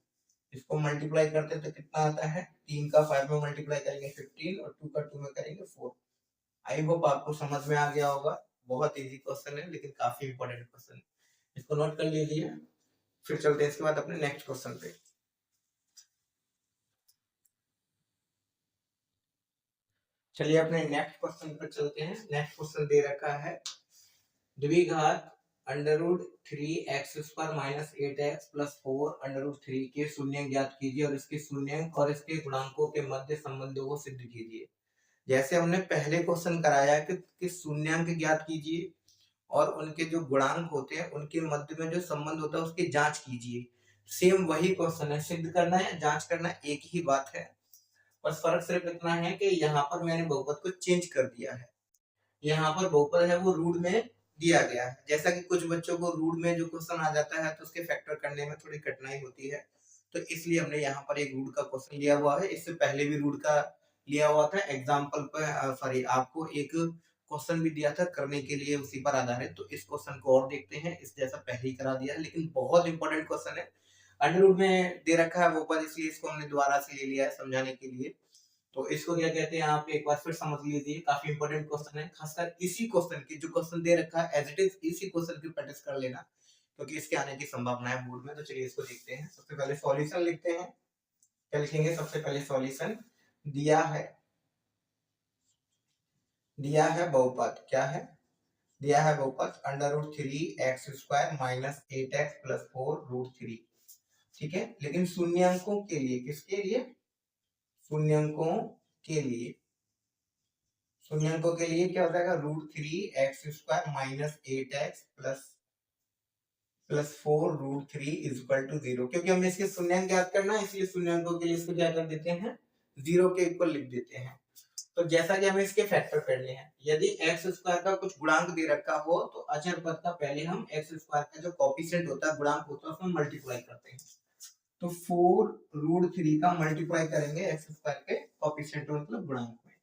इसको मल्टीप्लाई करते तो कितना आता है, 3 का 5 में मल्टीप्लाई करेंगे 15, और 2 का 2 में करेंगे 4। आई होप आपको समझ में आ गया होगा। बहुत इजी क्वेश्चन है, लेकिन काफी इंपॉर्टेंट क्वेश्चन है, इसको नोट कर लीजिए। फिर चलते हैं इसके बाद अपने नेक्स्ट क्वेश्चन पे। चलिए अपने नेक्स्ट क्वेश्चन पर चलते हैं। नेक्स्ट क्वेश्चन दे रखा है, द्विघात √3x² माइनस 8x प्लस 4√3 के शून्य ज्ञात कीजिए और इसके शून्य और इसके गुणांकों के मध्य संबंधों को सिद्ध कीजिए। जैसे हमने पहले क्वेश्चन कराया कि शून्यांक ज्ञात कीजिए और उनके जो गुणांक होते हैं उनके मध्य में जो संबंध होता है उसकी जांच कीजिए। सेम वही क्वेश्चन है, सिद्ध करना है जांच करना एक ही बात है, बस फर्क सिर्फ इतना है कि यहाँ पर मैंने बहुपद को चेंज कर दिया है। यहाँ पर बहुपद है वो रूट में दिया गया है। जैसा कि कुछ बच्चों को रूट में जो क्वेश्चन आ जाता है तो उसके फैक्टर करने में थोड़ी कठिनाई होती है, तो इसलिए हमने यहाँ पर एक रूट का क्वेश्चन लिया हुआ है। इससे पहले भी रूट का लिया हुआ था एग्जाम्पल पर, सॉरी आपको एक क्वेश्चन भी दिया था करने के लिए उसी पर आधारित। तो इस क्वेश्चन को और देखते हैं, इस जैसा पहले ही करा दिया है, लेकिन बहुत इंपॉर्टेंट क्वेश्चन है। अंडर रूट में दे रखा है बहुपद, इसलिए इसको हमने दोबारा से ले लिया है समझाने के लिए। तो इसको क्या कहते हैं आप एक बार फिर समझ लीजिए, काफी इंपॉर्टेंट क्वेश्चन है। खासकर इसी क्वेश्चन की जो क्वेश्चन दे रखा है एज इट इज इसी क्वेश्चन की प्रैक्टिस कर लेना, क्योंकि इसके आने की संभावना है बोर्ड में। तो चलिए इसको देखते हैं। सबसे पहले सॉल्यूशन लिखते हैं। क्या लिखेंगे, सबसे पहले सॉल्यूशन दिया है बहुपद, क्या है, दिया है बहुपद √3x² माइनस 8x प्लस 4√3। ठीक है, लेकिन शून्यांकों के लिए, किसके लिए, शून्यांकों के लिए क्या हो जाएगा, √3x² minus 8x plus 4√3 is equal to 0। क्योंकि हमें इसके शून्यांक ज्ञात करना है, इसलिए शून्यांकों के लिए इसको क्या कर देते हैं, 0 के इक्वल लिख देते हैं। तो जैसा कि हमें इसके फैक्टर करने हैं, यदि एक्स स्क्वायर का कुछ गुणांक दे रखा हो तो अचर पद का पहले हम एक्स स्क्वायर का जो कोएफिशिएंट होता है, गुणांक होता है, उसमें मल्टीप्लाई करते हैं। तो 4√3 का मल्टीप्लाई करेंगे एक्स स्क्वायर के कोएफिशिएंट मतलब गुणांक में,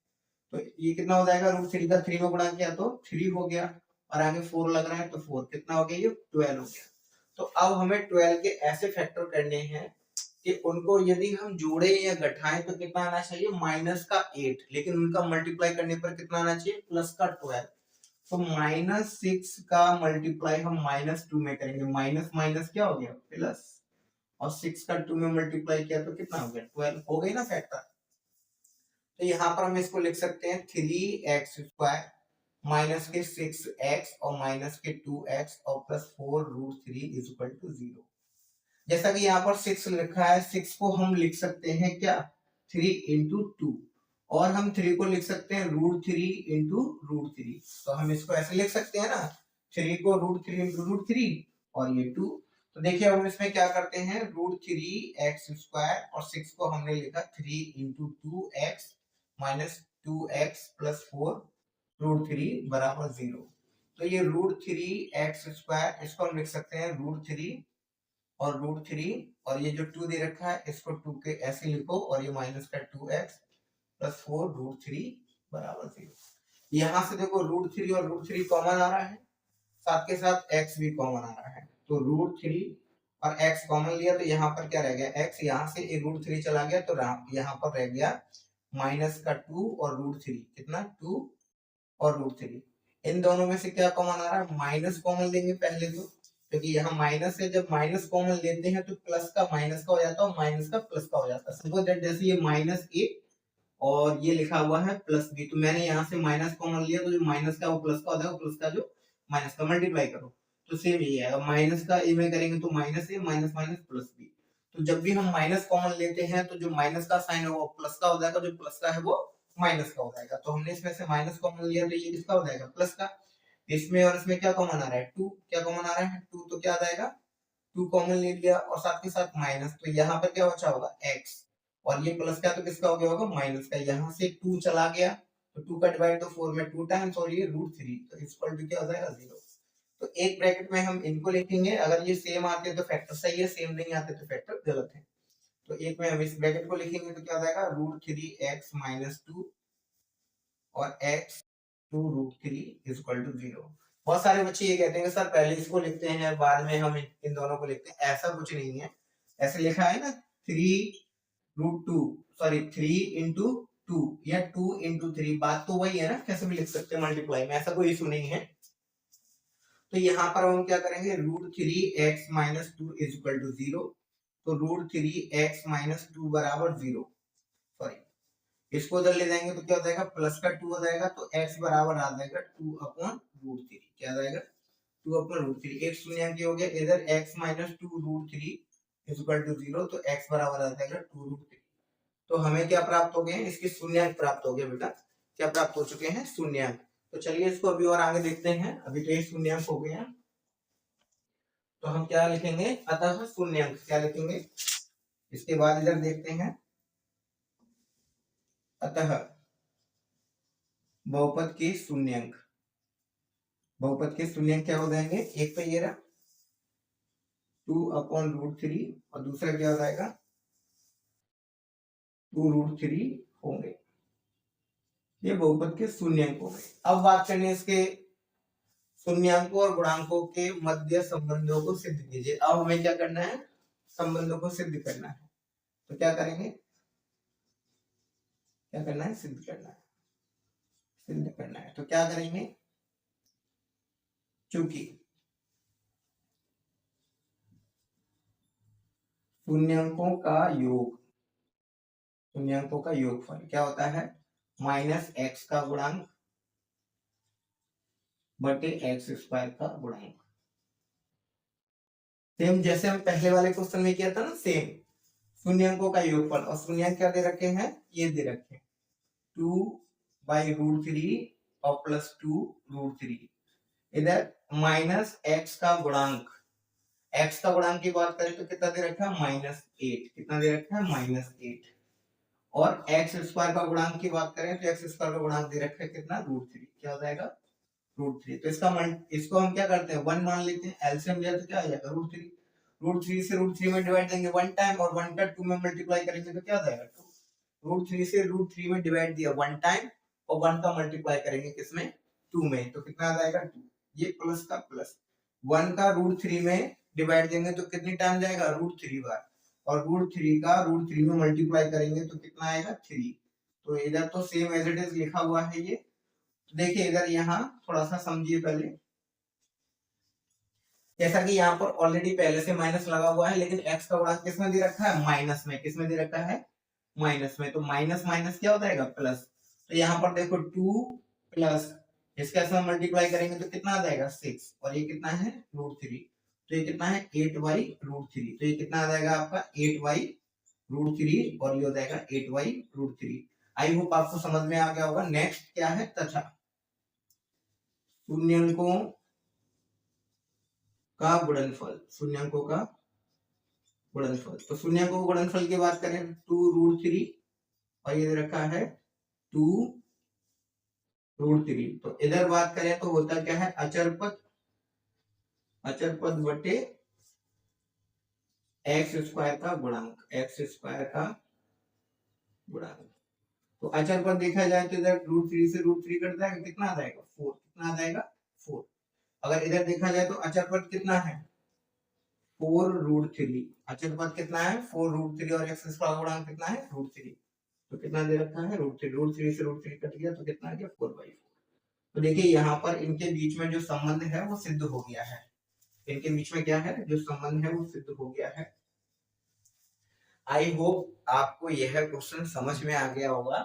तो ये कितना हो जाएगा, √3 का 3 में गुणा किया तो 3 हो गया, और आगे 4 लग रहा है तो 4 कितना हो गया, ये 12 हो गया। तो अब हमें 12 के ऐसे फैक्टर करने हैं कि उनको यदि हम जोड़े या घटाएं तो कितना आना चाहिए, -8, लेकिन उनका मल्टीप्लाई करने पर कितना आना चाहिए, +12। तो -6 का मल्टीप्लाई हम -2 में करेंगे, माइनस माइनस क्या हो गया, प्लस, और 6 का 2 में मल्टीप्लाई किया तो कितना हो गया, 12 हो गई ना फैक्टर। तो यहाँ पर हम इसको लिख सकते हैं 3x² माइनस के 6x और माइनस के 2x और प्लस 4√3 इज इक्वल टू 0। जैसा कि यहाँ पर 6 लिखा है, 6 को हम लिख सकते हैं क्या, 3 इंटू 2, और हम 3 को लिख सकते हैं √3 इंटू √3। तो हम इसको ऐसे लिख सकते हैं ना, 3 को √3 इंटू √3 और ये 2। तो देखिए हम इसमें क्या करते हैं, √3x² और 6 को हमने लिखा 3 into 2x minus 2x plus 4√3 बराबर 0। तो ये √3x² इसको हम लिख सकते हैं √3 और √3, और ये जो 2 दे रखा है इसको 2 के ऐसे लिखो, और ये माइनस का 2x प्लस 4√3 बराबर 0। यहाँ से देखो √3 और √3 कॉमन आ रहा है, साथ के साथ x भी कॉमन आ रहा है, तो √3 और x कॉमन लिया तो यहाँ पर क्या रह गया, x, यहाँ से √3 चला गया तो यहाँ पर रह गया माइनस का 2 और √3, कितना 2 और √3। इन दोनों में से क्या कॉमन आ रहा है, माइनस कॉमन लेंगे पहले तो, क्योंकि यहाँ माइनस है, जब माइनस कॉमन लेते हैं तो प्लस का माइनस का हो जाता है और माइनस का प्लस का हो जाता है। सपोज दैट जैसे ये -a और ये लिखा हुआ है +b, तो मैंने यहाँ से माइनस कॉमन लिया तो जो माइनस का वो प्लस का हो जाएगा, प्लस का जो माइनस का, मल्टीप्लाई करो तो सेम यही है, माइनस का ए में करेंगे तो -a माइनस माइनस +b। तो जब भी हम माइनस कॉमन लेते हैं तो जो माइनस का साइन है वो प्लस का हो जाएगा, जो प्लस का है वो माइनस का हो जाएगा। तो हमने इसमें से माइनस कॉमन लिया तो ये किसका हो जाएगा, प्लस का। इसमें और इसमें क्या कॉमन आ रहा है, 2, क्या कॉमन आ रहा है 2, तो क्या आ जाएगा 2 कॉमन ले लिया और साथ के साथ माइनस, तो यहाँ पर क्या बचा होगा x, और ये प्लस का तो किसका हो गया होगा, माइनस का। यहाँ से 2 चला गया तो 2 का डिवाइड तो 4 में 2 टाइम्स, और ये √3, तो इक्वल टू क्या हो जाएगा 0। तो एक ब्रैकेट में हम इनको लिखेंगे, अगर ये सेम आते हैं तो फैक्टर सही है, सेम नहीं आते तो फैक्टर गलत है। तो एक में हम इस ब्रैकेट को लिखेंगे तो क्या हो जाएगा, √3x माइनस 2 और x 2√3 इज इक्वल टू 0। बहुत सारे बच्चे ये कहते हैं कि सर पहले इसको लिखते हैं बाद में हम इन दोनों को लिखते हैं, ऐसा कुछ नहीं है। ऐसे लिखा है ना 3 इंटू 2 या 2 इंटू 3, बात तो वही है ना, कैसे भी लिख सकते हैं मल्टीप्लाई में, ऐसा कोई इशू नहीं है। तो यहाँ पर हम क्या करेंगे, √3x minus 2 is equal to 0, तो √3x माइनस 2 बराबर 0, सॉरी इसको उधर ले जाएंगे तो क्या हो जाएगा, प्लस का 2 हो जाएगा, तो x बराबर आ जाएगा 2/√3, क्या आ जाएगा 2/√3। एक शून्य हो गया, इधर x minus 2√3 is equal to 0, तो x बराबर आ जाएगा 2√3। तो हमें क्या प्राप्त हो गए हैं, इसके शून्यंक प्राप्त हो गए बेटा, क्या प्राप्त हो चुके हैं, शून्यंक। तो चलिए इसको अभी और आगे देखते हैं, अभी तो ये शून्यंक हो गए हैं, तो हम क्या लिखेंगे, अतः शून्यंक क्या लिखेंगे। इसके बाद इधर देखते हैं, अतः बहुपद के शून्यंक, बहुपद के शून्यंक क्या हो जाएंगे, एक तो ये रहा 2/√3 और दूसरा क्या हो जाएगा 2√3 होंगे, ये बहुपद के शून्यंक हो गए। अब बात करनी इसके शून्यंकों और गुणांकों के मध्य संबंधों को सिद्ध कीजिए। अब हमें क्या करना है, संबंधों को सिद्ध करना है, तो क्या करेंगे, क्या करना है, सिद्ध करना है, सिद्ध करना है। तो क्या करेंगे, चूंकि शून्यंकों का योग, शून्यंकों का योगफल क्या होता है, -x का गुणांक बटे x² का गुणांक। सेम जैसे हम पहले वाले क्वेश्चन में किया था ना, सेम शून्यंकों का योगफल, और शून्यंक क्या दे रखे हैं, ये दे रखे हैं 2/√3 और प्लस 2√3, इधर -x का गुणांक, x का गुणांक की बात करें तो कितना दे रखा है, -8, कितना दे रखा है, -8, और एक्स स्क्वायर का गुणांक की बात करें तो एक्स स्क्वायर का गुणांक दे रखा है कितना, √3। क्या हो जाएगा, √3। तो इसको हम क्या करते हैं, 1 मान लेते हैं, एलसीएम लिया तो क्या आ जाएगा, √3। √3 से √3 में डिवाइड देंगे 1 टाइम, और 1 का 2 में मल्टीप्लाई करेंगे तो क्या आ जाएगा, 2। √3 से √3 में डिवाइड दिया 1 टाइम, और 1 का मल्टीप्लाई करेंगे किसमें, 2 में, तो कितना आ जाएगा, 2। ये प्लस का प्लस, 1 का √3 में डिवाइड देंगे तो कितनी टाइम जाएगा, √3 बार, और √3 का √3 में मल्टीप्लाई करेंगे तो कितना आएगा, 3। तो इधर तो सेम एज इट इज लिखा हुआ है ये। तो देखिए इधर यहाँ थोड़ा सा समझिए पहले, जैसा कि यहाँ पर ऑलरेडी पहले से माइनस लगा हुआ है, लेकिन x का गुणांक किसमें दे रखा है, माइनस में। किसमें दे रखा है, माइनस में। तो माइनस माइनस क्या हो जाएगा, प्लस। तो यहाँ पर देखो 2 प्लस इसके साथ मल्टीप्लाई करेंगे तो कितना आ जाएगा, 6, और ये कितना है, √3। तो ये कितना है, 8/√3। तो ये कितना आ जाएगा आपका 8/√3, और ये हो जाएगा 8/√3। आई होप आपको समझ में आ गया होगा। नेक्स्ट क्या है, तथा शून्यंकों का गुणनफल, शून्यंकों का गुणनफल। तो शून्यंकों का गुणनफल की बात करें 2√3, और ये दे रखा है 2√3। तो इधर बात करें तो होता क्या है, अचर पद बटे एक्स स्क्वायर का गुणांक, एक्स स्क्वायर का गुणांक। तो अचर पद देखा जाए तो इधर √3 से √3 कट जाएगा, कितना आ जाएगा, 4। कितना आ जाएगा, 4। अगर इधर देखा जाए तो अचर पद कितना है, 4√3। अचर पद कितना है, 4√3, और एक्स स्क्वायर गुणांक कितना है, √3। तो कितना दे रखा है, √3। √3 से √3 कट गया तो कितना आ गया, 4/4। तो देखिए यहाँ पर इनके बीच में जो संबंध है वो सिद्ध हो गया है। इनके बीच में क्या है, जो संबंध है वो सिद्ध हो गया है। आई होप आपको यह क्वेश्चन समझ में आ गया होगा।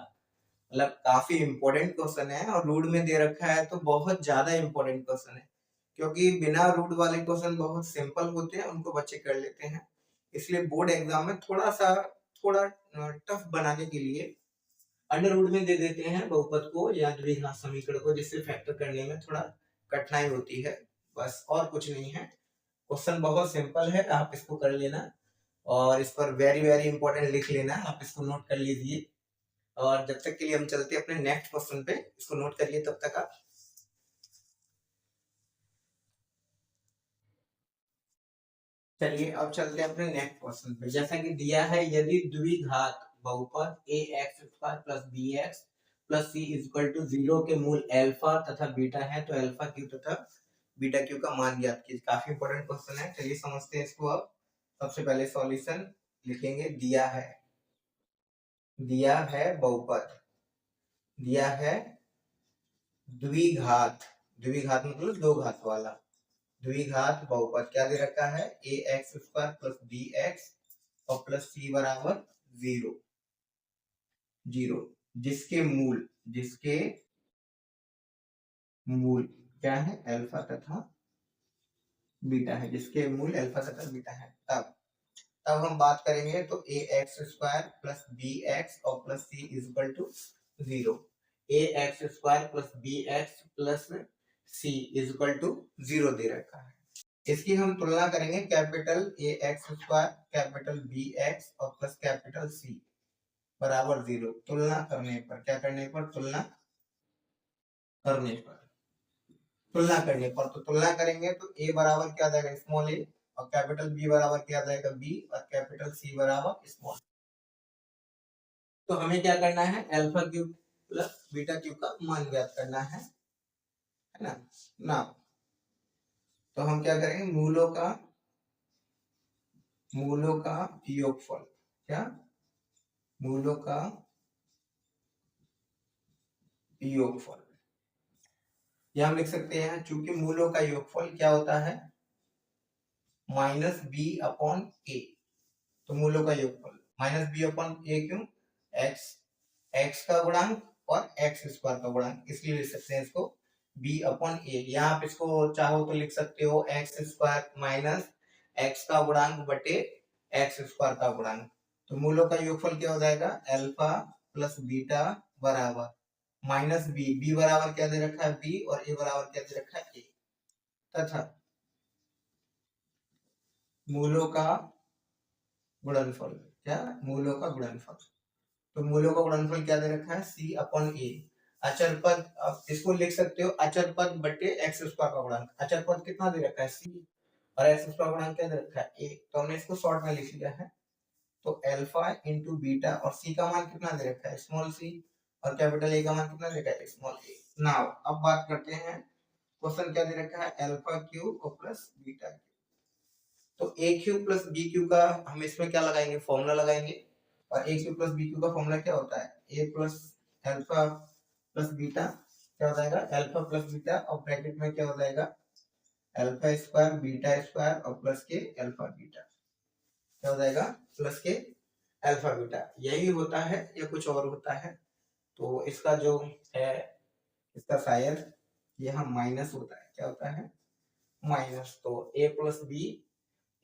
मतलब काफी इंपॉर्टेंट क्वेश्चन है, और रूट में दे रखा है तो बहुत ज्यादा इंपॉर्टेंट क्वेश्चन है, क्योंकि बिना रूट वाले क्वेश्चन बहुत सिंपल होते हैं, उनको बच्चे कर लेते हैं। इसलिए बोर्ड एग्जाम में थोड़ा टफ बनाने के लिए अंडर रूट में दे देते हैं बहुपद को या द्विघात समीकरण को, जिससे फैक्टर करने में थोड़ा कठिनाई होती है, बस और कुछ नहीं है। क्वेश्चन बहुत सिंपल है, आप इसको कर लेना, और इस पर वेरी वेरी इंपॉर्टेंट लिख लेना, आप इसको नोट कर लीजिए। और जब तक के लिए हम चलते हैं अपने नेक्स्ट क्वेश्चन पे, इसको नोट करिए तब तक आप। चलिए अब चलते हैं अपने नेक्स्ट क्वेश्चन पे। जैसा कि दिया है, यदि द्विघात बहुपद ax² plus bx plus c equal to 0 के मूल अल्फा तथा बीटा है, तो अल्फा क्यू तथा बीटा क्यू का मान ज्ञात कीजिए। काफी इंपॉर्टेंट क्वेश्चन है, चलिए समझते हैं इसको। अब सबसे पहले सॉल्यूशन लिखेंगे। दिया है बहुपद, दिया है द्विघात, द्विघात मतलब दो घात वाला, द्विघात बहुपद क्या दे रखा है, ax² प्लस bx और प्लस c बराबर 0, जिसके मूल क्या है, अल्फा तथा बीटा है, जिसके मूल अल्फा तथा बीटा है। तब हम बात करेंगे तो ax² प्लस bx और plus c equal to 0। ax² plus bx plus c equal to 0 दे रखा है। इसकी हम तुलना करेंगे, कैपिटल ax² कैपिटल bx और प्लस कैपिटल c बराबर 0। तुलना करने पर, क्या करने पर, तुलना करने पर, तो तुलना करेंगे तो a बराबर क्या आ जाएगा, स्मॉल a, और कैपिटल B बराबर क्या आ जाएगा, b, और कैपिटल C बराबर स्मॉल। तो हमें क्या करना है, alpha cube plus beta cube का मान ज्ञात करना है ना। ना तो हम क्या करेंगे, मूलों का योगफल, क्या, मूलों का योगफल, या हम लिख सकते हैं, चूंकि मूलों का योगफल क्या होता है, -b/a। तो मूलों का योगफल -b/a क्यों, x का गुणांक और x² का गुणांक, इसलिए लिख सकते हैं इसको b/a। यहाँ आप इसको चाहो तो लिख सकते हो x² माइनस x का गुणांक बटे x² का गुणांक। तो मूलों का योगफल क्या हो जाएगा, अल्फा प्लस बीटा बराबर -b बराबर क्या दे रखा है, b, और a बराबर क्या दे रखा है, a, तथा मूलों का गुणनफल, क्या, मूलों का गुणनफल। तो मूलों का गुणनफल क्या दे रखा है, c अपॉन a। अचर पद, अब इसको लिख सकते हो अचर पद बटे एक्स स्क्वायर का गुणनफल। अचर पद कितना दे रखा है c, और एक्स स्क्वायर गुणनफल क्या दे रखा है a, तो हमने इसको शॉर्ट में लिख लिया है। तो अल्फा इंटू बीटा, और c का मान कितना दे रखा है स्मॉल c, और कैपिटल A का मान कितना दे रखा है स्मॉल a। नाउ अब बात करते हैं, क्वेश्चन क्या दे रखा है अल्फा क्यूब और प्लस बीटा क्यूब। तो a cube plus b cube का हम इसमें क्या लगाएंगे, फॉर्मूला लगाएंगे। और a cube plus b cube का फॉर्मूला क्या होता है, a plus alpha plus beta क्या हो जाएगा, अल्फा प्लस बीटा, और ब्रैकेट में क्या हो जाएगा अल्फा स्क्वायर बीटा स्क्वायर और प्लस के अल्फा बीटा, क्या हो जाएगा प्लस के अल्फा बीटा। यही होता है या कुछ और होता है, तो इसका जो है इसका शायद यहाँ माइनस होता है, क्या होता है माइनस। तो a plus B,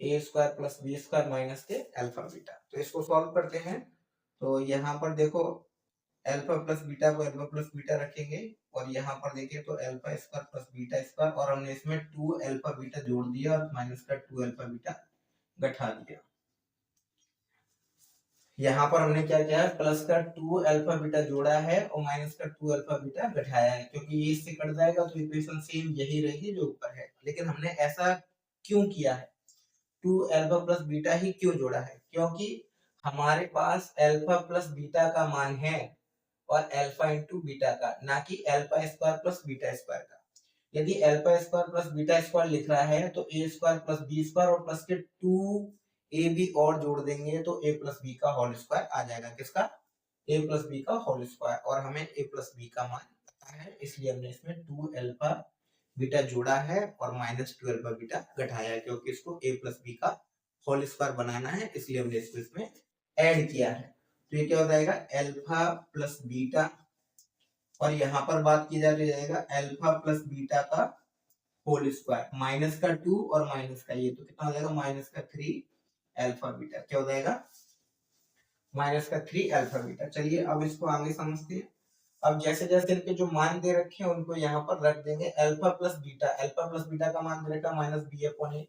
A square plus B square minus के अल्फा बीटा। तो इसको सॉल्व करते हैं। तो यहाँ पर देखो अल्फा प्लस बीटा को अल्फा प्लस बीटा रखेंगे, और यहाँ पर देखिए तो alpha square plus beta square, और हमने इसमें 2 अल्फा बीटा जोड़ दिया और माइनस का 2 अल्फा बीटा घटा दिया। यहाँ पर हमने क्या किया है, प्लस का 2 अल्फा बीटा जोड़ा है और माइनस का 2 अल्फा बीटा घटाया है, क्योंकि ये इससे कट जाएगा तो इक्वेशन सेम यही रहेगी जो ऊपर है। लेकिन हमने ऐसा क्यों किया है, 2 अल्फा प्लस बीटा ही क्यों जोड़ा है, क्योंकि हमारे पास अल्फा प्लस बीटा का मान है और अल्फा इंटू बीटा का, ना कि alpha square plus beta square का। यदि alpha square plus beta square लिख रहा है तो ए स्क्वायर प्लस बी स्क्वायर और प्लस के 2 ए बी और जोड़ देंगे तो ए प्लस बी का होल स्क्वायर आ जाएगा। किसका, ए प्लस बी का होल स्क्वायर। और हमें ए प्लस बी का मान पता है, इसलिए हमने इसमें 2 अल्फा बीटा जोड़ा है और माइनस 2 अल्फा बीटा घटाया है, क्योंकि इसको ए प्लस बी का होल स्क्वायर बनाना है, इसलिए हमने इसको इसमें ऐड किया है। तो ये क्या हो जाएगा अल्फा प्लस बीटा, और यहाँ पर बात की जाएगा अल्फा प्लस बीटा का होल स्क्वायर, माइनस का 2 और माइनस का ये, तो कितना हो जाएगा माइनस का 3 अल्फा बीटा, क्या हो जाएगा माइनस का 3 अल्फा बीटा। चलिए अब इसको आगे समझते हैं। अब जैसे जैसे इनके जो मान दे रखे हैं उनको यहाँ पर रख देंगे। अल्फा प्लस बीटा का मान दे रखा है माइनस बी अपॉन ए,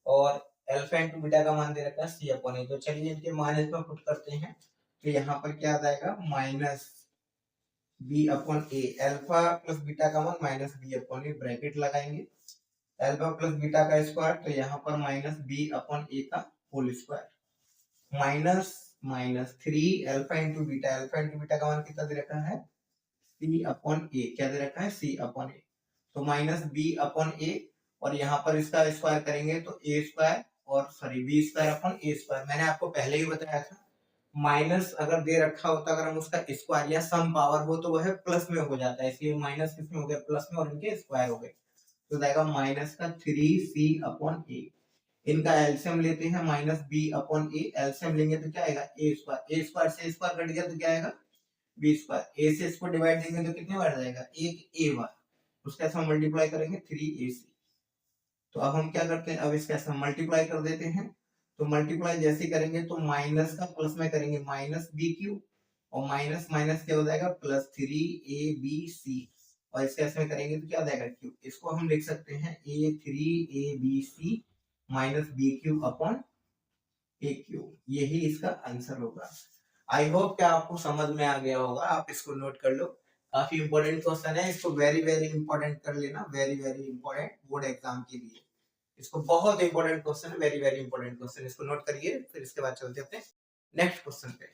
और अल्फा इंटू बीटा का मान दे रखा है सी अपॉन ए। तो चलिए इनके मान इसमें पुट करते हैं, तो यहाँ पर क्या आ जाएगा minus B upon A, alpha plus beta का मान minus B upon A, bracket लगाएंगे अल्फा प्लस बीटा का स्क्वायर, तो यहाँ पर माइनस बी अपॉन ए का whole square, minus minus 3 alpha into beta का मान कितना दे रखा है सी अपॉन ए, क्या दे रखा है सी अपॉन ए, तो माइनस बी अपॉन ए, और यहाँ पर इसका स्क्वायर करेंगे तो ए स्क्वायर और सॉरी बी स्क्वायर अपॉन ए स्क्वायर। मैंने आपको पहले ही बताया था माइनस अगर दे रखा होता, अगर हम उसका स्क्वायर या सम पावर हो तो वह प्लस में हो जाता है, इसलिए माइनस किसमें हो गया प्लस में, और इनके स्क्वायर हो गए, तो जाएगा माइनस का 3c अपॉन ए। इनका एलसीएम लेते हैं माइनस बी अपॉन ए, एलसीएम लेंगे तो क्या आएगा ए स्क्वायर से स्क्वायर कट गया तो क्या आएगा बी स्क्वायर, ए से इसको डिवाइड देंगे तो कितने बार जाएगा एक ए बार, उसके साथ मल्टीप्लाई करेंगे 3ac। तो अब हम क्या करते हैं, अब इसके साथ मल्टीप्लाई कर देते हैं, तो मल्टीप्लाई जैसे करेंगे तो माइनस का प्लस में करेंगे माइनस बी क्यू, और माइनस माइनस क्या हो जाएगा प्लस 3abc, और इसके इसमें करेंगे तो क्या हो जाएगा क्यू। इसको हम लिख सकते हैं a3abc minus b cube upon a cube, यही इसका आंसर होगा। आई होप कि आपको समझ में आ गया होगा, आप इसको नोट कर लो, काफी इंपॉर्टेंट क्वेश्चन है, इसको वेरी वेरी इंपॉर्टेंट कर लेना, very very important board exam के लिए। इसको बहुत इंपॉर्टेंट क्वेश्चन है, वेरी वेरी इंपॉर्टेंट क्वेश्चन, इसको नोट करिए। फिर इसके बाद चलते हैं अपने नेक्स्ट क्वेश्चन पे।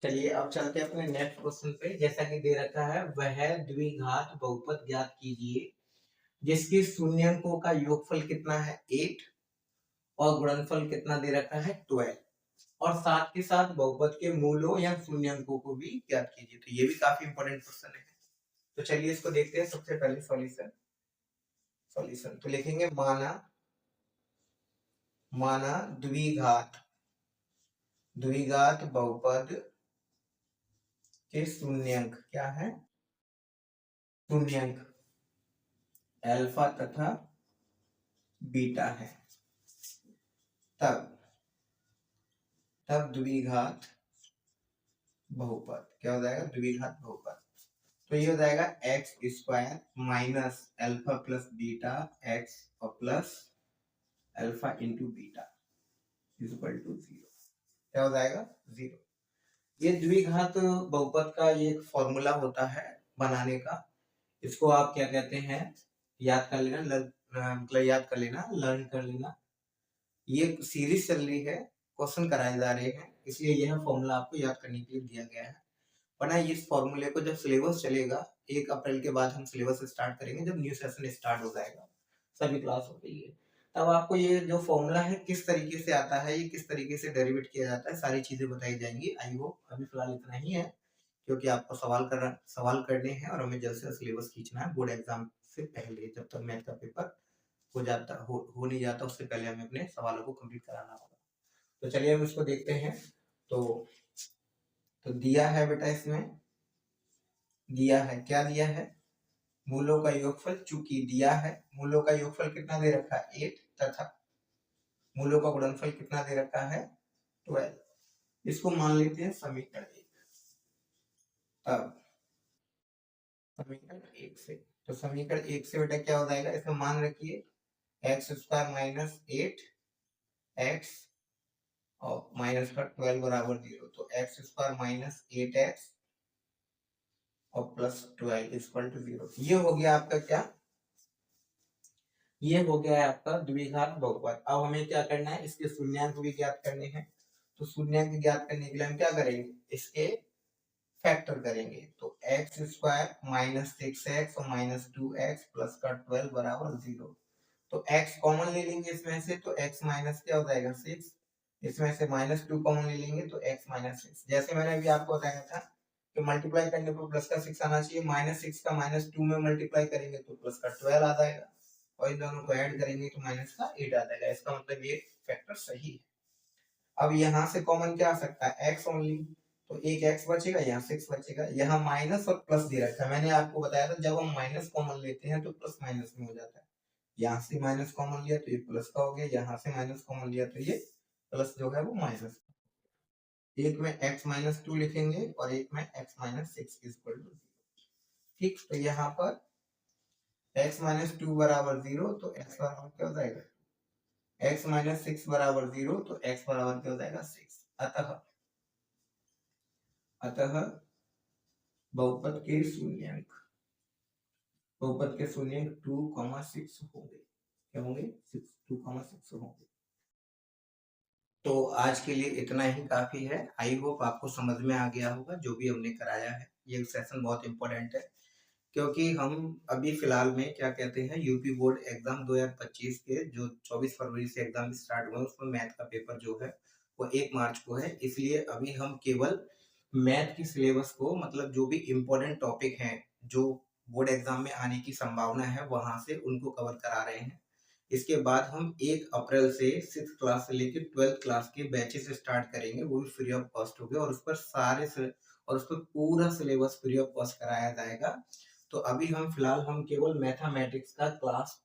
चलिए अब चलते हैं अपने नेक्स्ट क्वेश्चन पे। जैसा कि दे रखा है वह द्विघात बहुपद ज्ञात कीजिए जिसके शून्यंकों का योगफल कितना है 8 और गुणनफल कितना दे रखा है 12, और साथ के साथ बहुपद के मूलों या शून्यंकों को भी ज्ञात कीजिए। तो ये भी काफी इंपॉर्टेंट क्वेश्चन है, तो चलिए इसको देखते हैं। सबसे पहले सॉल्यूशन तो लिखेंगे माना द्विघात बहुपद के शून्यंक क्या है, शून्यंक अल्फा तथा बीटा है, तब द्विघात बहुपद क्या हो जाएगा द्विघात बहुपद। तो ये हो जाएगा x² minus alpha plus beta x और plus alpha into beta is equal to 0। क्या हो जाएगा? 0। ये द्विघात बहुपद का ये एक फॉर्मूला होता है बनाने का। इसको आप क्या कहते हैं, याद कर लेना, मतलब याद कर लेना, लर्न कर लेना। ये सीरीज चल रही है, क्वेश्चन कराए जा रहे हैं, इसलिए यह फॉर्मूला आपको याद करने के लिए दिया गया है। वरना इस फॉर्मूले को जब सिलेबस चलेगा, 1 अप्रैल के बाद हम सिलेबस स्टार्ट करेंगे, जब न्यू सेशन स्टार्ट हो जाएगा, सभी क्लास हो गई है, तब आपको ये जो फॉर्मूला है किस तरीके से आता है, ये किस तरीके से डेरिवेट किया जाता है, सारी चीजें बताई जाएंगी। आई होप अभी फिलहाल इतना ही है, क्योंकि आपको सवाल करने हैं और हमें जल्द से सिलेबस खींचना है बोर्ड एग्जाम से पहले। जब तक मैथ का पेपर हो नहीं जाता, उससे पहले हमें अपने सवालों को कंप्लीट कराना होगा। तो चलिए हम इसको देखते हैं। तो दिया है बेटा, इसमें दिया है, क्या दिया है? मूलों का योगफल। चूंकि दिया है, मूलों का योगफल कितना दे रखा है? 8, तथा मूलों का गुणनफल कितना दे रखा है? 12। इसको मान लेते हैं समीकरण 1। अब समीकरण 1 से, तो समीकरण 1 से बेटा क्या हो जाएगा? इसका मान रखिए एक्स स्क्वायर माइनस 8 एक्स और माइनस का 12 बराबर 0। तो एक्स स्क्वायर माइनस 8x और प्लस 12 इक्वल टू 0। ये हो गया आपका क्या? ये हो गया है आपका द्विघात बहुपद। अब हमें क्या करना है? इसके शून्यांक भी ज्ञात करने हैं। तो शून्यांक ज्ञात करने के लिए हम क्या करेंगे? इसके फैक्टर करेंगे। तो एक्स स्क्वायर माइनस 6x और माइनस 2x प्लस का 12 बराबर 0। तो x कॉमन ले लेंगे इसमें से, तो x माइनस क्या हो जाएगा? 6। इसमें से माइनस 2 कॉमन ले लेंगे, तो x माइनस 6। जैसे मैंने अभी आपको बताया था कि मल्टीप्लाई करने पर प्लस का 6 आना चाहिए। माइनस 6 का माइनस 2 में मल्टीप्लाई करेंगे तो प्लस का 12 आ जाएगा, और इन दोनों को ऐड करेंगे तो माइनस का 8 आ जाएगा। इसका मतलब ये फैक्टर सही है। अब यहाँ से कॉमन क्या आ सकता है? x only. तो एक x बचेगा, यहाँ 6 बचेगा। यहाँ माइनस और प्लस दे रखा है, मैंने आपको बताया था जब हम माइनस कॉमन लेते हैं तो प्लस माइनस में हो जाता है। यहाँ से माइनस कॉमन लिया तो ये प्लस का हो गया, यहाँ से माइनस कॉमन लिया तो ये प्लस जो है वो माइनस। एक में x माइनस 2 लिखेंगे और एक में x माइनस 6 इक्वल टू 0। ठीक, तो यहाँ पर x माइनस 2 बराबर 0, तो x बराबर क्या हो जाएगा? x माइनस 6 बराबर 0, तो x बराबर क्या हो जाएगा? 6। अतः बहुपद के शून्यांक 2,6 होंगे। क्या होंगे? 2,6 होंगे। तो आज के लिए इतना ही काफी है। आई होप आपको समझ में आ गया होगा जो भी हमने कराया है। ये सेशन बहुत इंपॉर्टेंट है, क्योंकि हम अभी फिलहाल में क्या कहते हैं, यूपी बोर्ड एग्जाम 2025 के जो 24 फरवरी से एग्जाम स्टार्ट हुए, उसमें मैथ का पेपर जो है वो 1 मार्च को है। इसलिए अभी हम केवल मैथ की सिलेबस को, मतलब जो भी इम्पोर्टेंट टॉपिक हैं जो बोर्ड एग्जाम में आने की संभावना है, वहां से उनको कवर करा रहे हैं। इसके बाद हम 1 अप्रैल से 6th क्लास से लेकर 12th क्लास के बैचेस स्टार्ट करेंगे, वो भी फ्री ऑफ कॉस्ट होंगे, और उस पर पूरा सिलेबस फ्री ऑफ कॉस्ट कराया जाएगा। तो अभी हम केवल मैथमेटिक्स का क्लास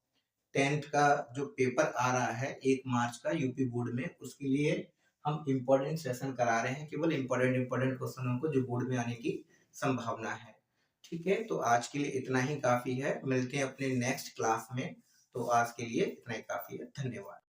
10th का जो पेपर आ रहा है 1 मार्च का यूपी बोर्ड में, उसके लिए हम इम्पोर्टेंट सेशन करा रहे हैं, केवल इम्पोर्टेंट क्वेश्चनों को जो बोर्ड में आने की संभावना है। ठीक है, तो आज के लिए इतना ही काफी है। मिलते हैं अपने नेक्स्ट क्लास में। तो आज के लिए इतना ही काफी है। धन्यवाद।